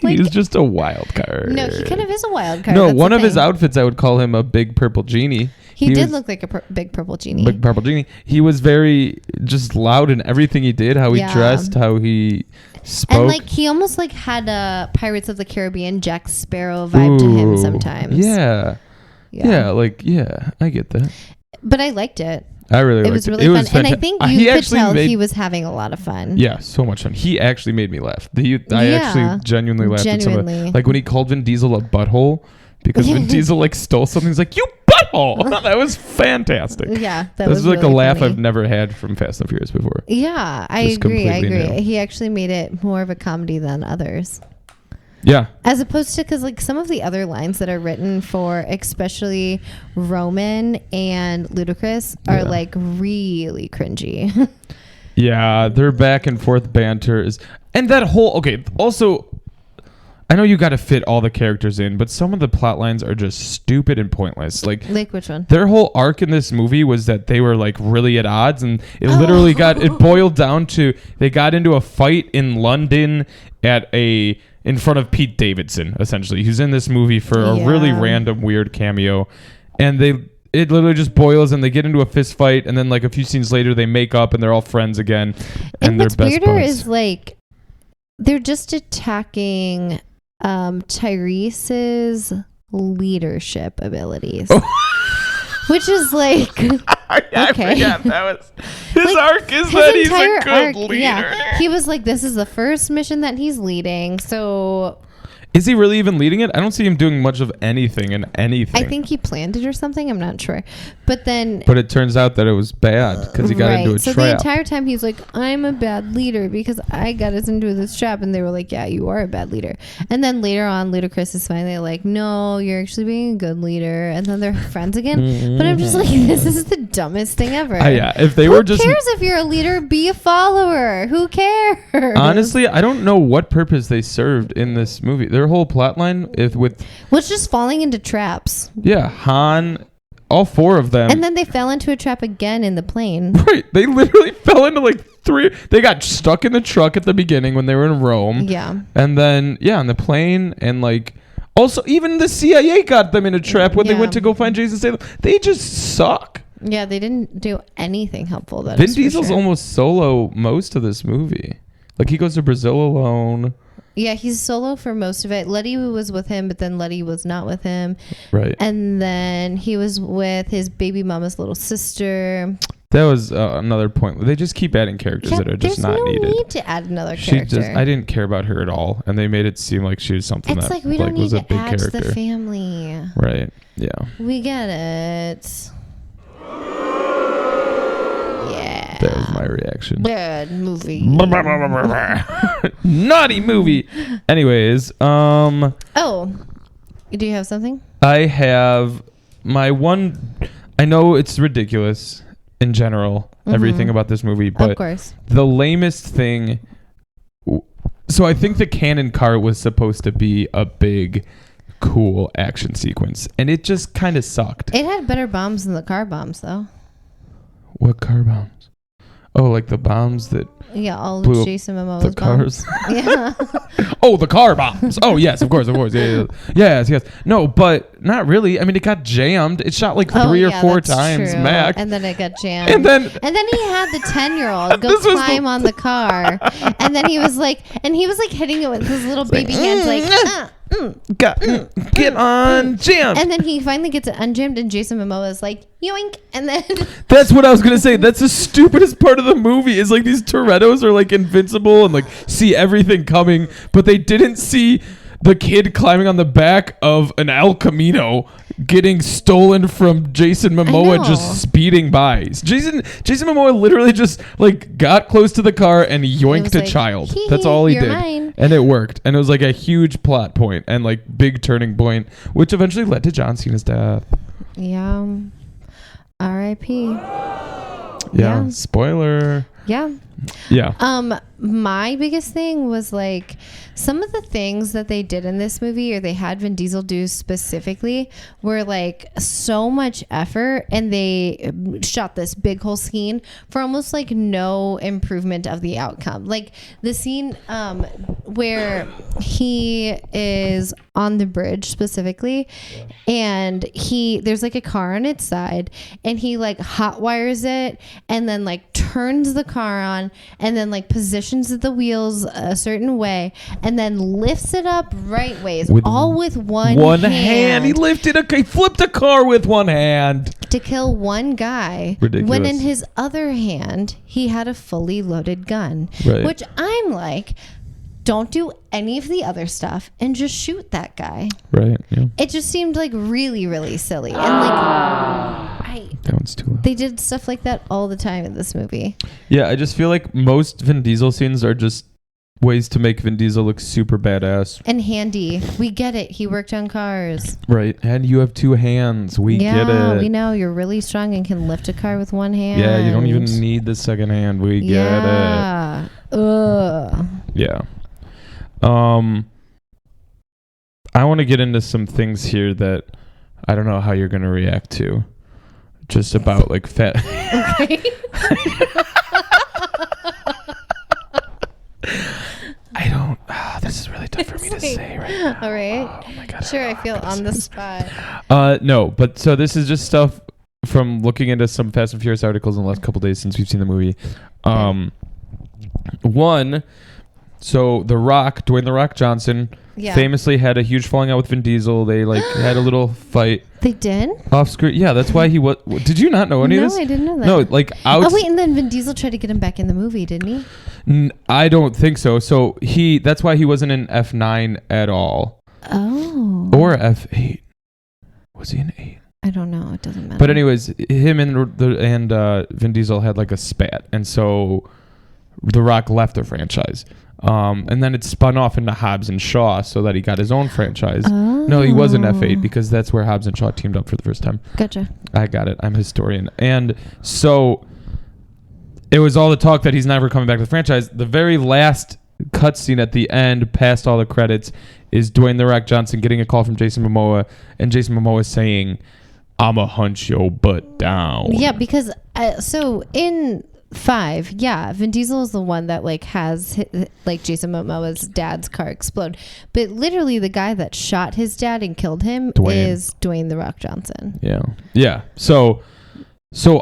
B: He was just a wild card.
A: No, he kind of is a wild card.
B: No, one of his outfits, I would call him a big purple genie.
A: He did look like a big purple genie.
B: Big purple genie. He was very just loud in everything he did, how he dressed, how he spoke.
A: And like he almost like had a Pirates of the Caribbean Jack Sparrow vibe to him sometimes.
B: Yeah. Yeah, I get that.
A: But I liked it.
B: I really liked it.
A: It was really fun. And I think you could tell he was having a lot of fun.
B: Yeah, so much fun. He actually made me laugh. I actually genuinely laughed at some of it. Like when he called Vin Diesel a butthole because Vin Diesel like stole something. He's like, you butthole. That was fantastic.
A: Yeah,
B: that was like really a laugh I've never had from Fast and Furious before.
A: Yeah, I agree. New. He actually made it more of a comedy than others.
B: Yeah.
A: As opposed to, because like some of the other lines that are written for especially Roman and Ludacris are like really cringy.
B: Yeah, their back and forth banter is, and that whole, okay, also, I know you got to fit all the characters in, but some of the plot lines are just stupid and pointless. Like
A: which one?
B: Their whole arc in this movie was that they were like really at odds, and it literally it boiled down to they got into a fight in London in front of Pete Davidson, essentially. He's in this movie for a really random, weird cameo. And it literally just boils and they get into a fist fight. And then like a few scenes later, they make up and they're all friends again. And they're best buds.
A: What's weirder is like, they're just attacking Tyrese's leadership abilities. Which is like...
B: I forgot that was... His arc is that he's a good leader.
A: Yeah. He was like, this is the first mission that he's leading, so...
B: Is he really even leading it? I don't see him doing much of anything in anything.
A: I think he planned it or something. I'm not sure. But it
B: turns out that it was bad because he got into a trap.
A: So the entire time he's like, I'm a bad leader because I got us into this trap. And they were like, yeah, you are a bad leader. And then later on, Ludacris is finally like, no, you're actually being a good leader. And then they're friends again. But I'm just like, this is the dumbest thing ever.
B: If they were just...
A: Who cares if you're a leader? Be a follower. Who cares?
B: Honestly, I don't know what purpose they served in this movie. Their whole plot line
A: was just falling into traps.
B: Yeah, Han, all four of them.
A: And then they fell into a trap again in the plane.
B: Right. They literally fell into like three. They got stuck in the truck at the beginning when they were in Rome.
A: Yeah.
B: And then, on the plane. And like, also, even the CIA got them in a trap when they went to go find Jason Statham. They just suck.
A: Yeah, they didn't do anything helpful.
B: Vin Diesel's almost solo most of this movie. Like, he goes to Brazil alone.
A: Yeah, he's solo for most of it. Letty was with him, but then Letty was not with him.
B: Right.
A: And then he was with his baby mama's little sister.
B: That was another point. They just keep adding characters that are just not needed.
A: There's no need to add another character.
B: I didn't care about her at all, and they made it seem like she was something
A: it's
B: that
A: like we don't need
B: was a
A: to
B: big
A: add
B: character.
A: To the family.
B: Right. Yeah.
A: We get it.
B: That was my reaction.
A: Bad movie.
B: Naughty movie. Anyways,
A: Oh, do you have something?
B: I have my one. I know it's ridiculous in general, everything about this movie, but
A: of course,
B: the lamest thing. So I think the cannon car was supposed to be a big, cool action sequence, and it just kind of sucked.
A: It had better bombs than the car bombs, though.
B: What car bombs? Oh, like the bombs that
A: all
B: blew
A: of Jason Momoa's
B: the cars.
A: Yeah.
B: Oh, the car bombs. Oh, yes, of course. Yeah. Yes. No, but not really. I mean, it got jammed. It shot like 3 or 4 times max.
A: And then it got jammed.
B: And then
A: he had the 10-year-old go climb on the car. And then he was like hitting it with his little baby hands
B: get on jam.
A: And then he finally gets it unjammed and Jason Momoa is like, yoink. And then
B: that's what I was gonna say. That's the stupidest part of the movie is like these Torettos are like invincible and like see everything coming, but they didn't see the kid climbing on the back of an El Camino getting stolen from Jason Momoa just speeding by. Jason Momoa literally just like got close to the car and yoinked a child. That's all he did.
A: Mine.
B: And it worked. And it was like a huge plot point and like big turning point, which eventually led to John Cena's death.
A: Yeah. R.I.P.
B: Yeah. Spoiler.
A: Yeah.
B: Yeah.
A: My biggest thing was like some of the things that they did in this movie or they had Vin Diesel do specifically were like so much effort and they shot this big whole scene for almost like no improvement of the outcome. Like the scene where he is on the bridge specifically and there's like a car on its side and he like hot wires it and then like turns the car on and then like positions the wheels a certain way and then lifts it up right ways with one hand.
B: He flipped a car with one hand
A: to kill one guy.
B: Ridiculous.
A: When in his other hand he had a fully loaded gun, which I'm like, don't do any of the other stuff and just shoot that guy.
B: Right. Yeah.
A: It just seemed like really, really silly. And like
B: that one's too loud.
A: They did stuff like that all the time in this movie.
B: Yeah, I just feel like most Vin Diesel scenes are just ways to make Vin Diesel look super badass.
A: And handy. We get it. He worked on cars.
B: Right. And you have 2 hands. We get it.
A: Yeah, we know. You're really strong and can lift a car with one hand.
B: Yeah, you don't even need the second hand. We get it.
A: Ugh.
B: Yeah. I want to get into some things here that I don't know how you're going to react to. Just about like fat.
A: Okay.
B: I don't. This is really tough for me to say right now.
A: All right.
B: Oh my God.
A: Sure, I feel on the spot.
B: No, but so this is just stuff from looking into some Fast and Furious articles in the last couple days since we've seen the movie. One. So Dwayne The Rock Johnson, famously had a huge falling out with Vin Diesel. They like had a little fight.
A: They did?
B: Off screen. Yeah, that's why he was. Did you not know any of this?
A: No, I didn't know that.
B: No, like out.
A: Oh wait, and then Vin Diesel tried to get him back in the movie, didn't
B: he? I don't think so. So that's why he wasn't in F9 at all.
A: Oh.
B: Or F8. Was he in 8?
A: I don't know. It doesn't matter.
B: But anyways, him and Vin Diesel had like a spat, and so The Rock left the franchise. And then it spun off into Hobbs and Shaw so that he got his own franchise.
A: Oh.
B: No, he was in F8 because that's where Hobbs and Shaw teamed up for the first time.
A: Gotcha.
B: I got it. I'm a historian. And so it was all the talk that he's never coming back to the franchise. The very last cutscene at the end, past all the credits, is Dwayne The Rock Johnson getting a call from Jason Momoa, and Jason Momoa saying, "I'ma hunt your butt down."
A: Yeah, because so in 5, Vin Diesel is the one that like has like Jason Momoa's dad's car explode, but literally the guy that shot his dad and killed him is Dwayne The Rock Johnson.
B: Yeah. So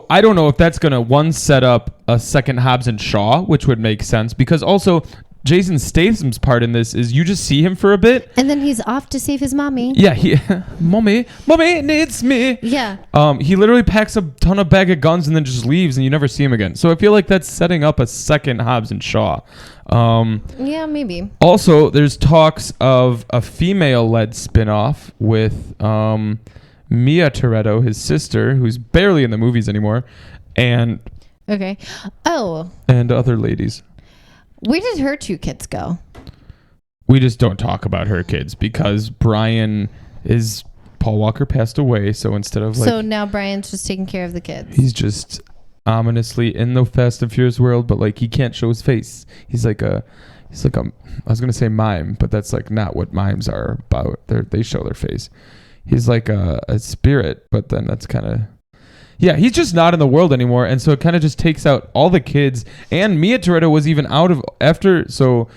B: I don't know if that's gonna set up a second Hobbs and Shaw, which would make sense because also Jason Statham's part in this is you just see him for a bit
A: and then he's off to save his mommy.
B: Mommy needs me.
A: Yeah.
B: He literally packs a ton of bag of guns and then just leaves and you never see him again. So I feel like that's setting up a second Hobbs and Shaw.
A: Yeah, maybe.
B: Also, there's talks of a female-led spin-off with Mia Toretto, his sister, who's barely in the movies anymore, and and other ladies.
A: Where did her 2 kids go?
B: We just don't talk about her kids because Paul Walker passed away, so instead of
A: so now Brian's just taking care of the kids.
B: He's just ominously in the Fast and Furious world, but like he can't show his face. He's like a I was gonna say mime, but that's like not what mimes are about. They show their face. He's like a spirit, but then that's kind of Yeah, he's just not in the world anymore, and so it kind of just takes out all the kids. And Mia Toretto was even out of after, so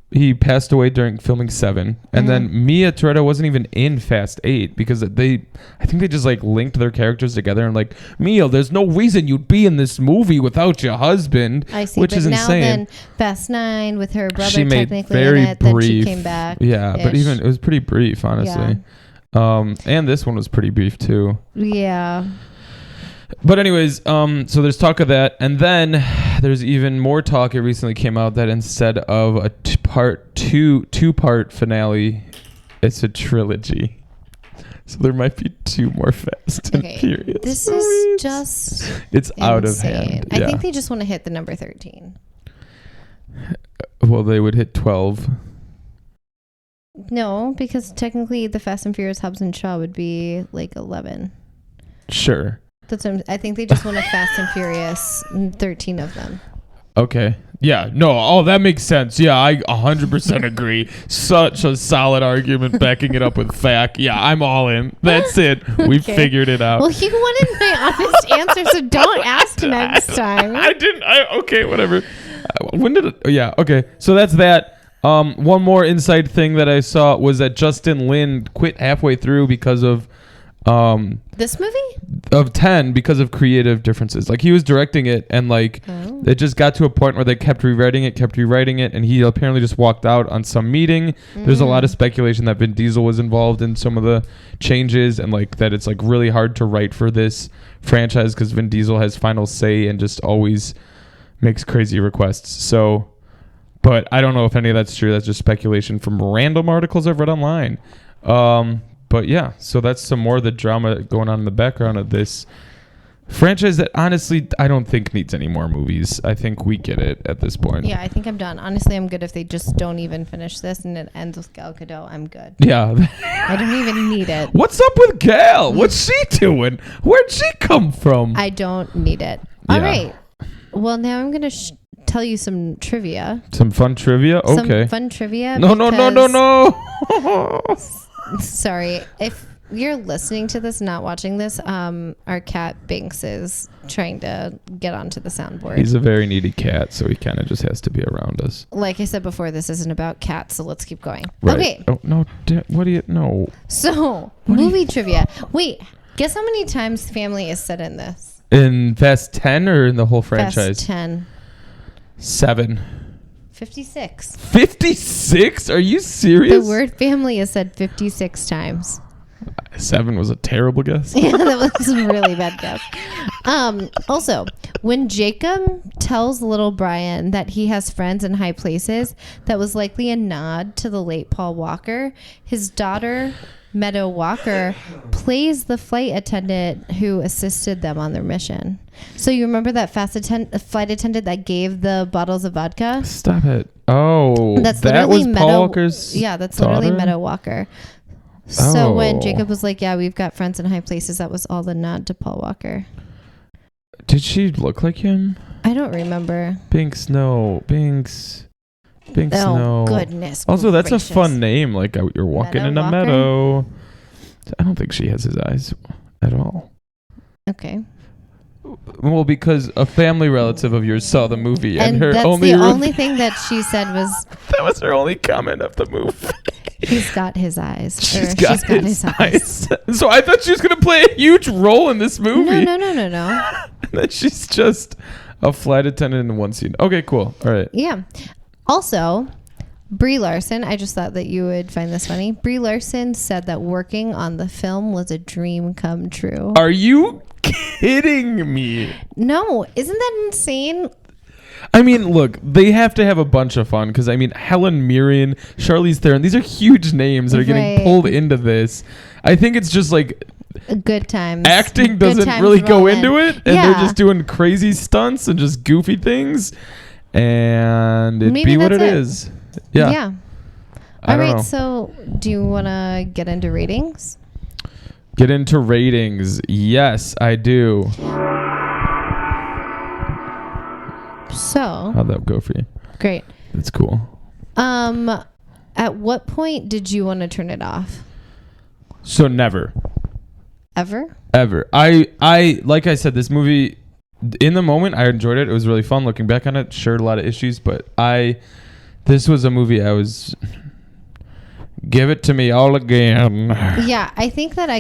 B: he passed away during filming 7, and then Mia Toretto wasn't even in Fast 8 because I think they just like linked their characters together and like, Mia, there's no reason you'd be in this movie without your husband.
A: I see,
B: which
A: but
B: is
A: now
B: insane.
A: Then Fast 9 with her brother
B: She made
A: technically
B: very
A: in it, then she
B: brief.
A: came back.
B: Yeah, but even it was pretty brief, honestly. And this one was pretty brief too.
A: Yeah.
B: But anyways, so there's talk of that, and then there's even more talk. It recently came out that instead of a two-part finale, it's a trilogy. So there might be 2 more Fast and Furious.
A: This is just
B: it's
A: insane.
B: Out of hand.
A: I think they just want to hit the number 13.
B: Well, they would hit 12.
A: No, because technically the Fast and Furious Hobbs and Shaw would be like 11.
B: Sure.
A: That's what I think they just want to Fast and Furious 13 of them.
B: Okay. Yeah. No. Oh, that makes sense. Yeah, I 100% agree. Such a solid argument backing it up with fact. Yeah, I'm all in. That's it. We figured it out.
A: Well, you wanted my honest answer, so don't ask next time.
B: I didn't. Okay, whatever. When did it? Yeah. Okay. So that's that. One more inside thing that I saw was that Justin Lin quit halfway through because of
A: this movie
B: of 10 because of creative differences. Like he was directing it and like it just got to a point where they kept rewriting it, and he apparently just walked out on some meeting. There's a lot of speculation that Vin Diesel was involved in some of the changes, and like that it's like really hard to write for this franchise because Vin Diesel has final say and just always makes crazy requests. So, but I don't know if any of that's true. That's just speculation from random articles I've read online. But yeah, so that's some more of the drama going on in the background of this franchise that honestly I don't think needs any more movies. I think we get it at this point.
A: Yeah, I think I'm done. Honestly, I'm good if they just don't even finish this and it ends with Gal Gadot. I'm good.
B: Yeah.
A: I don't even need it.
B: What's up with Gal? What's she doing? Where'd she come from?
A: I don't need it. All right. Well, now I'm going to tell you some trivia.
B: Some fun trivia? Okay.
A: Some fun trivia.
B: No.
A: Sorry. If you're listening to this, not watching this, our cat Binks is trying to get onto the soundboard.
B: He's a very needy cat, so he kind of just has to be around us.
A: Like I said before, this isn't about cats, so let's keep going.
B: Right.
A: Okay.
B: Oh, no. What do you know?
A: So, movie trivia. Wait, guess how many times family is said in this?
B: In Fast 10 or in the whole franchise?
A: Fast 10.
B: 7.
A: 56.
B: 56? Are you serious?
A: The word family is said 56 times.
B: 7 was a terrible guess.
A: Yeah, that was a really bad guess. Also, when Jacob tells little Brian that he has friends in high places, that was likely a nod to the late Paul Walker. His daughter, Meadow Walker, plays the flight attendant who assisted them on their mission. So you remember that flight attendant that gave the bottles of vodka?
B: Stop it. Oh,
A: that's
B: that was
A: Meadow,
B: Paul Walker's
A: Yeah, that's
B: daughter?
A: literally Meadow Walker. So when Jacob was like, yeah, we've got friends in high places, that was all the nod to Paul Walker.
B: Did she look like him?
A: I don't remember.
B: Binks, no. Binks,
A: oh,
B: no.
A: Goodness
B: Also,
A: gracious.
B: that's a fun name. Like, you're walking in a
A: Walker?
B: meadow. I don't think she has his eyes at all.
A: Okay.
B: Well, because a family relative of yours saw the movie, and her
A: that's
B: only
A: the only thing that she said was,
B: that was her only comment of the movie.
A: he's got his eyes.
B: She's got his eyes. So I thought she was going to play a huge role in this movie.
A: No.
B: And then she's just a flight attendant in one scene. Okay, cool. All right.
A: Yeah. Also, Brie Larson, I just thought that you would find this funny. Brie Larson said that working on the film was a dream come true.
B: Are you kidding me?
A: No. Isn't that insane?
B: I mean, look, they have to have a bunch of fun because, I mean, Helen Mirren, Charlize Theron, these are huge names that are getting pulled into this. I think it's just like
A: good times.
B: Acting doesn't really go into it, and they're just doing crazy stunts and just goofy things, and it'd be what it is. Yeah.
A: All right, so do you want to get into ratings?
B: Get into ratings. Yes, I do.
A: So
B: How'd that go for you?
A: Great.
B: That's cool.
A: At what point did you want to turn it off?
B: So never.
A: Ever.
B: I like I said, this movie, in the moment, I enjoyed it. It was really fun. Looking back on it, shared a lot of issues, but this was a movie I was... Give it to me all again.
A: Yeah, I think that I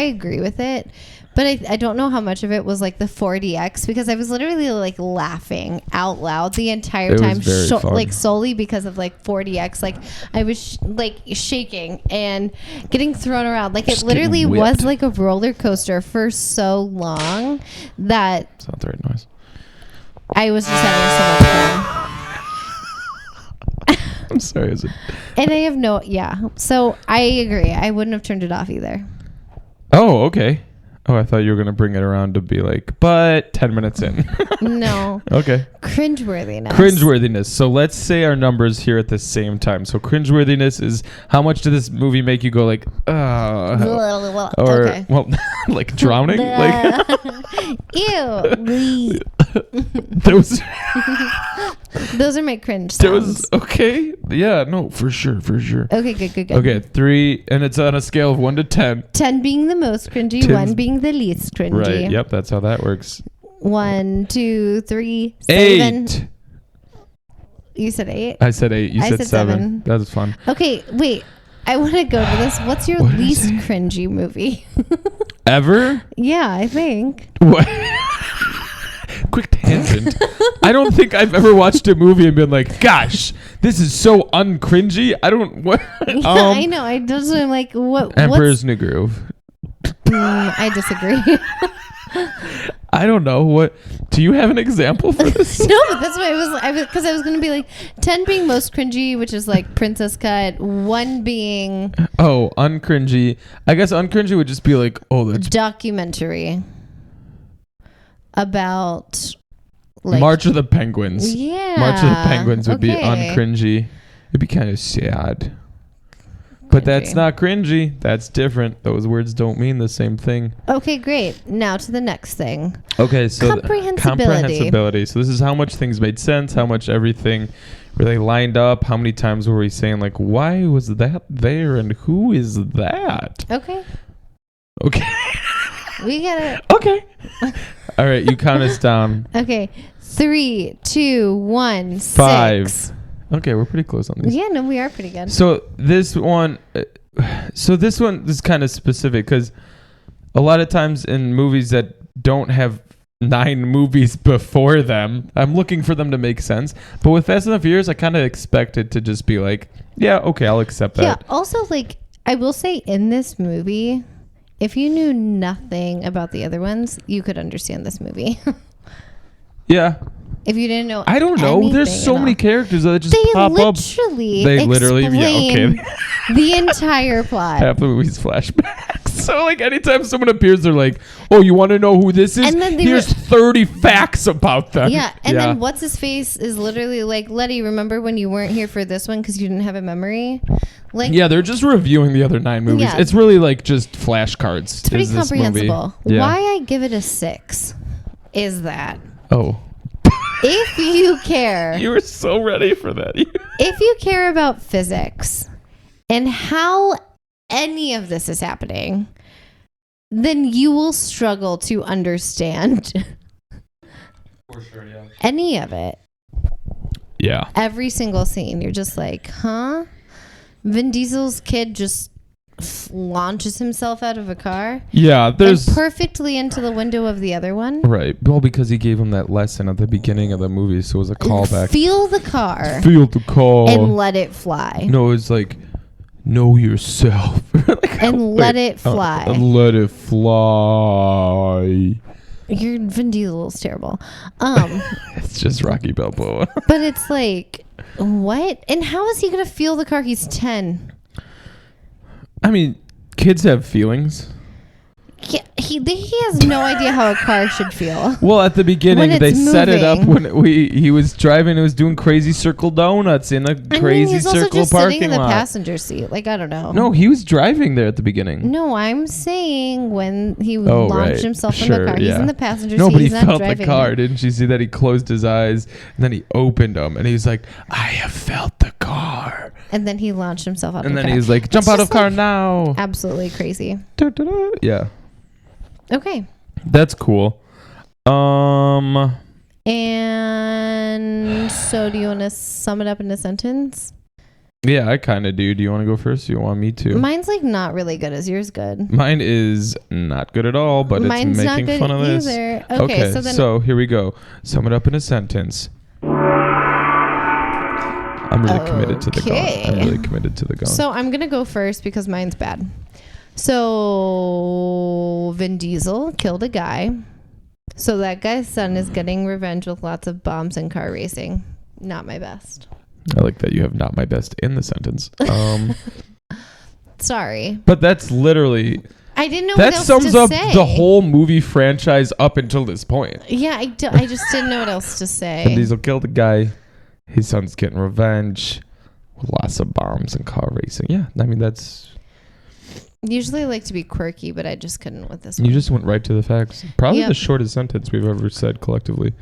A: agree with it, but I don't know how much of it was like the 4DX, because I was literally like laughing out loud the entire time, like solely because of like 4DX. Like I was like shaking and getting thrown around. Like it literally was like a roller coaster for so long that...
B: It's not the right noise.
A: I was just having so much fun.
B: I'm sorry.
A: And I have so I agree. I wouldn't have turned it off either.
B: Oh, okay. Oh, I thought you were going to bring it around to be like, but 10 minutes in.
A: No.
B: Okay.
A: Cringeworthiness.
B: So let's say our numbers here at the same time. So cringeworthiness is how much did this movie make you go like, or,
A: okay.
B: well, like drowning? Like,
A: ew. Those are my cringe sounds.
B: Okay. Yeah, no, for sure.
A: Okay, good.
B: Okay, 3, and it's on a scale of 1 to 10.
A: 10 being the most cringy, 1 being the least cringy.
B: Right, yep, that's how that works.
A: 1, 2, 3,
B: 7.
A: 8. You said 8?
B: I said 8. You said 7. That was fun.
A: Okay, wait. I want to go to this. What's your least cringy movie?
B: Ever?
A: Yeah, I think.
B: What? Quick tangent. I don't think I've ever watched a movie and been like, gosh, this is so uncringy. I don't... What?
A: I know. I just am like, what?
B: Emperor's New Groove.
A: I disagree.
B: I don't know. What? Do you have an example for this?
A: No, but that's why I was going to be like 10 being most cringy, which is like Princess Cut. 1 being...
B: Oh, uncringy. I guess uncringy would just be like, oh, that's...
A: Documentary. About... Like,
B: March of the Penguins.
A: Yeah.
B: March of the Penguins would be uncringy. It'd be kind of sad. But that's not cringy. That's different. Those words don't mean the same thing.
A: Okay, great. Now to the next thing.
B: Okay, so
A: comprehensibility.
B: So this is how much things made sense, how much everything really lined up, how many times were we saying like, why was that there and who is that?
A: Okay. We get it.
B: Okay. All right, you count us down.
A: Okay. 3, 2, 1,
B: 5.
A: 6.
B: Okay, we're pretty close on these.
A: Yeah, no, we are pretty good.
B: So this one is kind of specific because a lot of times in movies that don't have 9 movies before them, I'm looking for them to make sense. But with Fast and the Furious, I kind of expect it to just be like, yeah, okay, I'll accept that.
A: Yeah, also, like, I will say in this movie, if you knew nothing about the other ones, you could understand this movie.
B: Yeah.
A: If you didn't know,
B: I don't know. There's so many characters that just pop up. They literally,
A: the entire plot.
B: Half the movie's flashbacks. So like anytime someone appears, they're like, "Oh, you want to know who this is? Here's 30 facts about them."
A: Yeah, and then what's his face is literally like, "Letty, remember when you weren't here for this one because you didn't have a memory?" Like,
B: yeah, they're just reviewing the other 9 movies. Yeah. It's really like just flashcards.
A: It's pretty comprehensible.
B: Yeah.
A: Why I give it a 6 is that.
B: Oh.
A: If you care.
B: You were so ready for that.
A: If you care about physics and how any of this is happening, then you will struggle to understand
B: for sure, yeah.
A: Any of it.
B: Yeah.
A: Every single scene. You're just like, huh? Vin Diesel's kid just launches himself out of a car.
B: Yeah, there's
A: perfectly into the window of the other one.
B: Right. Well, because he gave him that lesson at the beginning of the movie, so it was a callback.
A: Feel the car.
B: And
A: let it fly.
B: No, it's like know yourself.
A: Like, and let it fly.
B: Let it fly.
A: Your Vin Diesel is terrible.
B: It's just Rocky Balboa.
A: But it's like, what? And how is he gonna feel the car? He's 10.
B: I mean, kids have feelings.
A: Yeah, he has no idea how a car should feel.
B: Well, at the beginning, they set it up when he was driving. It was doing crazy circle donuts in a crazy circle parking lot. He's also just sitting in the
A: passenger seat. Like, I don't know.
B: No, he was driving there at the beginning.
A: No, I'm saying when he launched himself in the car. He's in the passenger seat.
B: Nobody felt the car. Didn't you see that? He closed his eyes and then he opened them and he was like, I have felt the car. car.
A: And then he launched himself out of the car.
B: And then he's like, jump out of car now.
A: Absolutely crazy.
B: Yeah.
A: Okay.
B: That's cool.
A: And so do you want to sum it up in a sentence?
B: Yeah, I kind of do. Do you want to go first? Or you want me to?
A: Mine's like not really good. Is yours good?
B: Mine is not good at all, but
A: Mine's
B: it's making fun of this.
A: Either. Okay,
B: so here we go. Sum it up in a sentence. I'm really committed to the gong.
A: So I'm going to go first because mine's bad. So Vin Diesel killed a guy. So that guy's son is getting revenge with lots of bombs and car racing. Not my best.
B: I like that you have not my best in the sentence.
A: Sorry.
B: But that's literally...
A: I didn't know what else to say. That
B: sums up the whole movie franchise up until this point.
A: Yeah, I just didn't know what else to say.
B: Vin Diesel killed a guy. His son's getting revenge. Lots of bombs and car racing. Yeah, I mean, that's...
A: Usually I like to be quirky, but I just couldn't with this one.
B: You just went right to the facts. Probably the shortest sentence we've ever said collectively.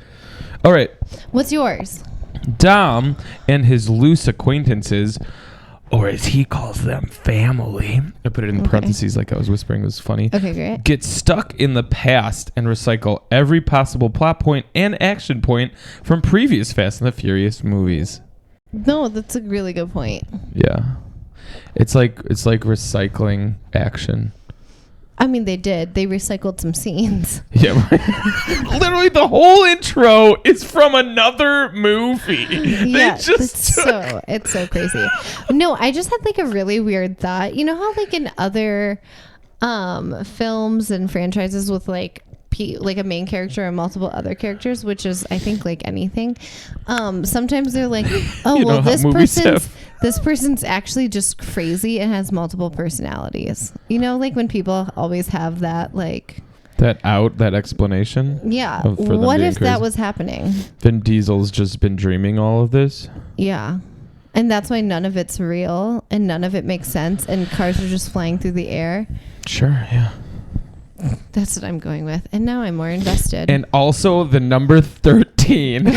B: All right.
A: What's yours?
B: Dom and his loose acquaintances, or as he calls them, family. I put it in parentheses like I was whispering. It was funny.
A: Okay, great.
B: Get stuck in the past and recycle every possible plot point and action point from previous Fast and the Furious movies.
A: No, that's a really good point.
B: Yeah. It's like recycling action.
A: I mean, they did. They recycled some scenes.
B: Yeah, right. Literally, the whole intro is from another movie.
A: Yeah, it's so crazy. No, I just had like a really weird thought. You know how like in other films and franchises with like a main character and multiple other characters, which is I think like anything. Sometimes they're like, oh well, this person's actually just crazy and has multiple personalities. You know, like when people always have that like
B: that explanation.
A: Yeah. What if that was happening?
B: Vin Diesel's just been dreaming all of this.
A: Yeah. And that's why none of it's real and none of it makes sense and cars are just flying through the air.
B: Sure, yeah.
A: That's what I'm going with. And now I'm more invested.
B: And also the number 13.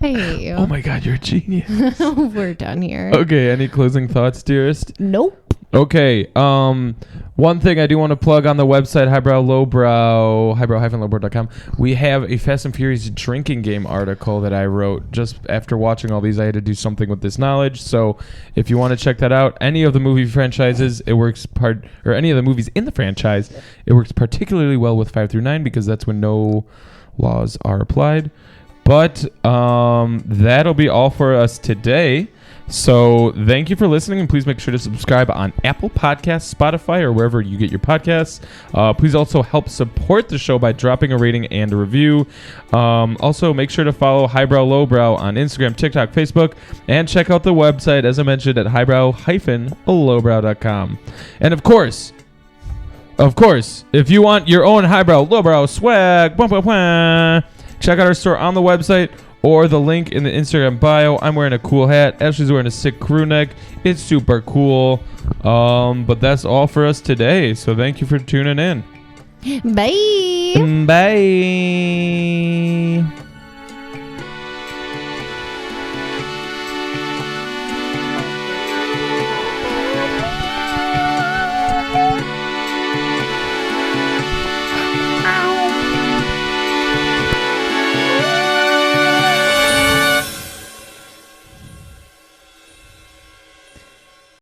A: I hate you.
B: Oh my God, you're a genius.
A: We're done here.
B: Okay, any closing thoughts, dearest?
A: Nope.
B: Okay, one thing I do want to plug on the website, Highbrow Lowbrow, highbrow-lowbrow.com. We have a Fast and Furious drinking game article that I wrote just after watching all these. I had to do something with this knowledge. So if you want to check that out, any of the movie franchises, any of the movies in the franchise, it works particularly well with 5 through 9 because that's when no laws are applied. But that'll be all for us today. So thank you for listening, and please make sure to subscribe on Apple Podcasts, Spotify, or wherever you get your podcasts. Please also help support the show by dropping a rating and a review. Also, make sure to follow Highbrow Lowbrow on Instagram, TikTok, Facebook, and check out the website, as I mentioned, at highbrow-lowbrow.com. And of course, if you want your own Highbrow Lowbrow swag, check out our store on the website or the link in the Instagram bio. I'm wearing a cool hat. Ashley's wearing a sick crew neck. It's super cool. But that's all for us today. So thank you for tuning in.
A: Bye.
B: Bye.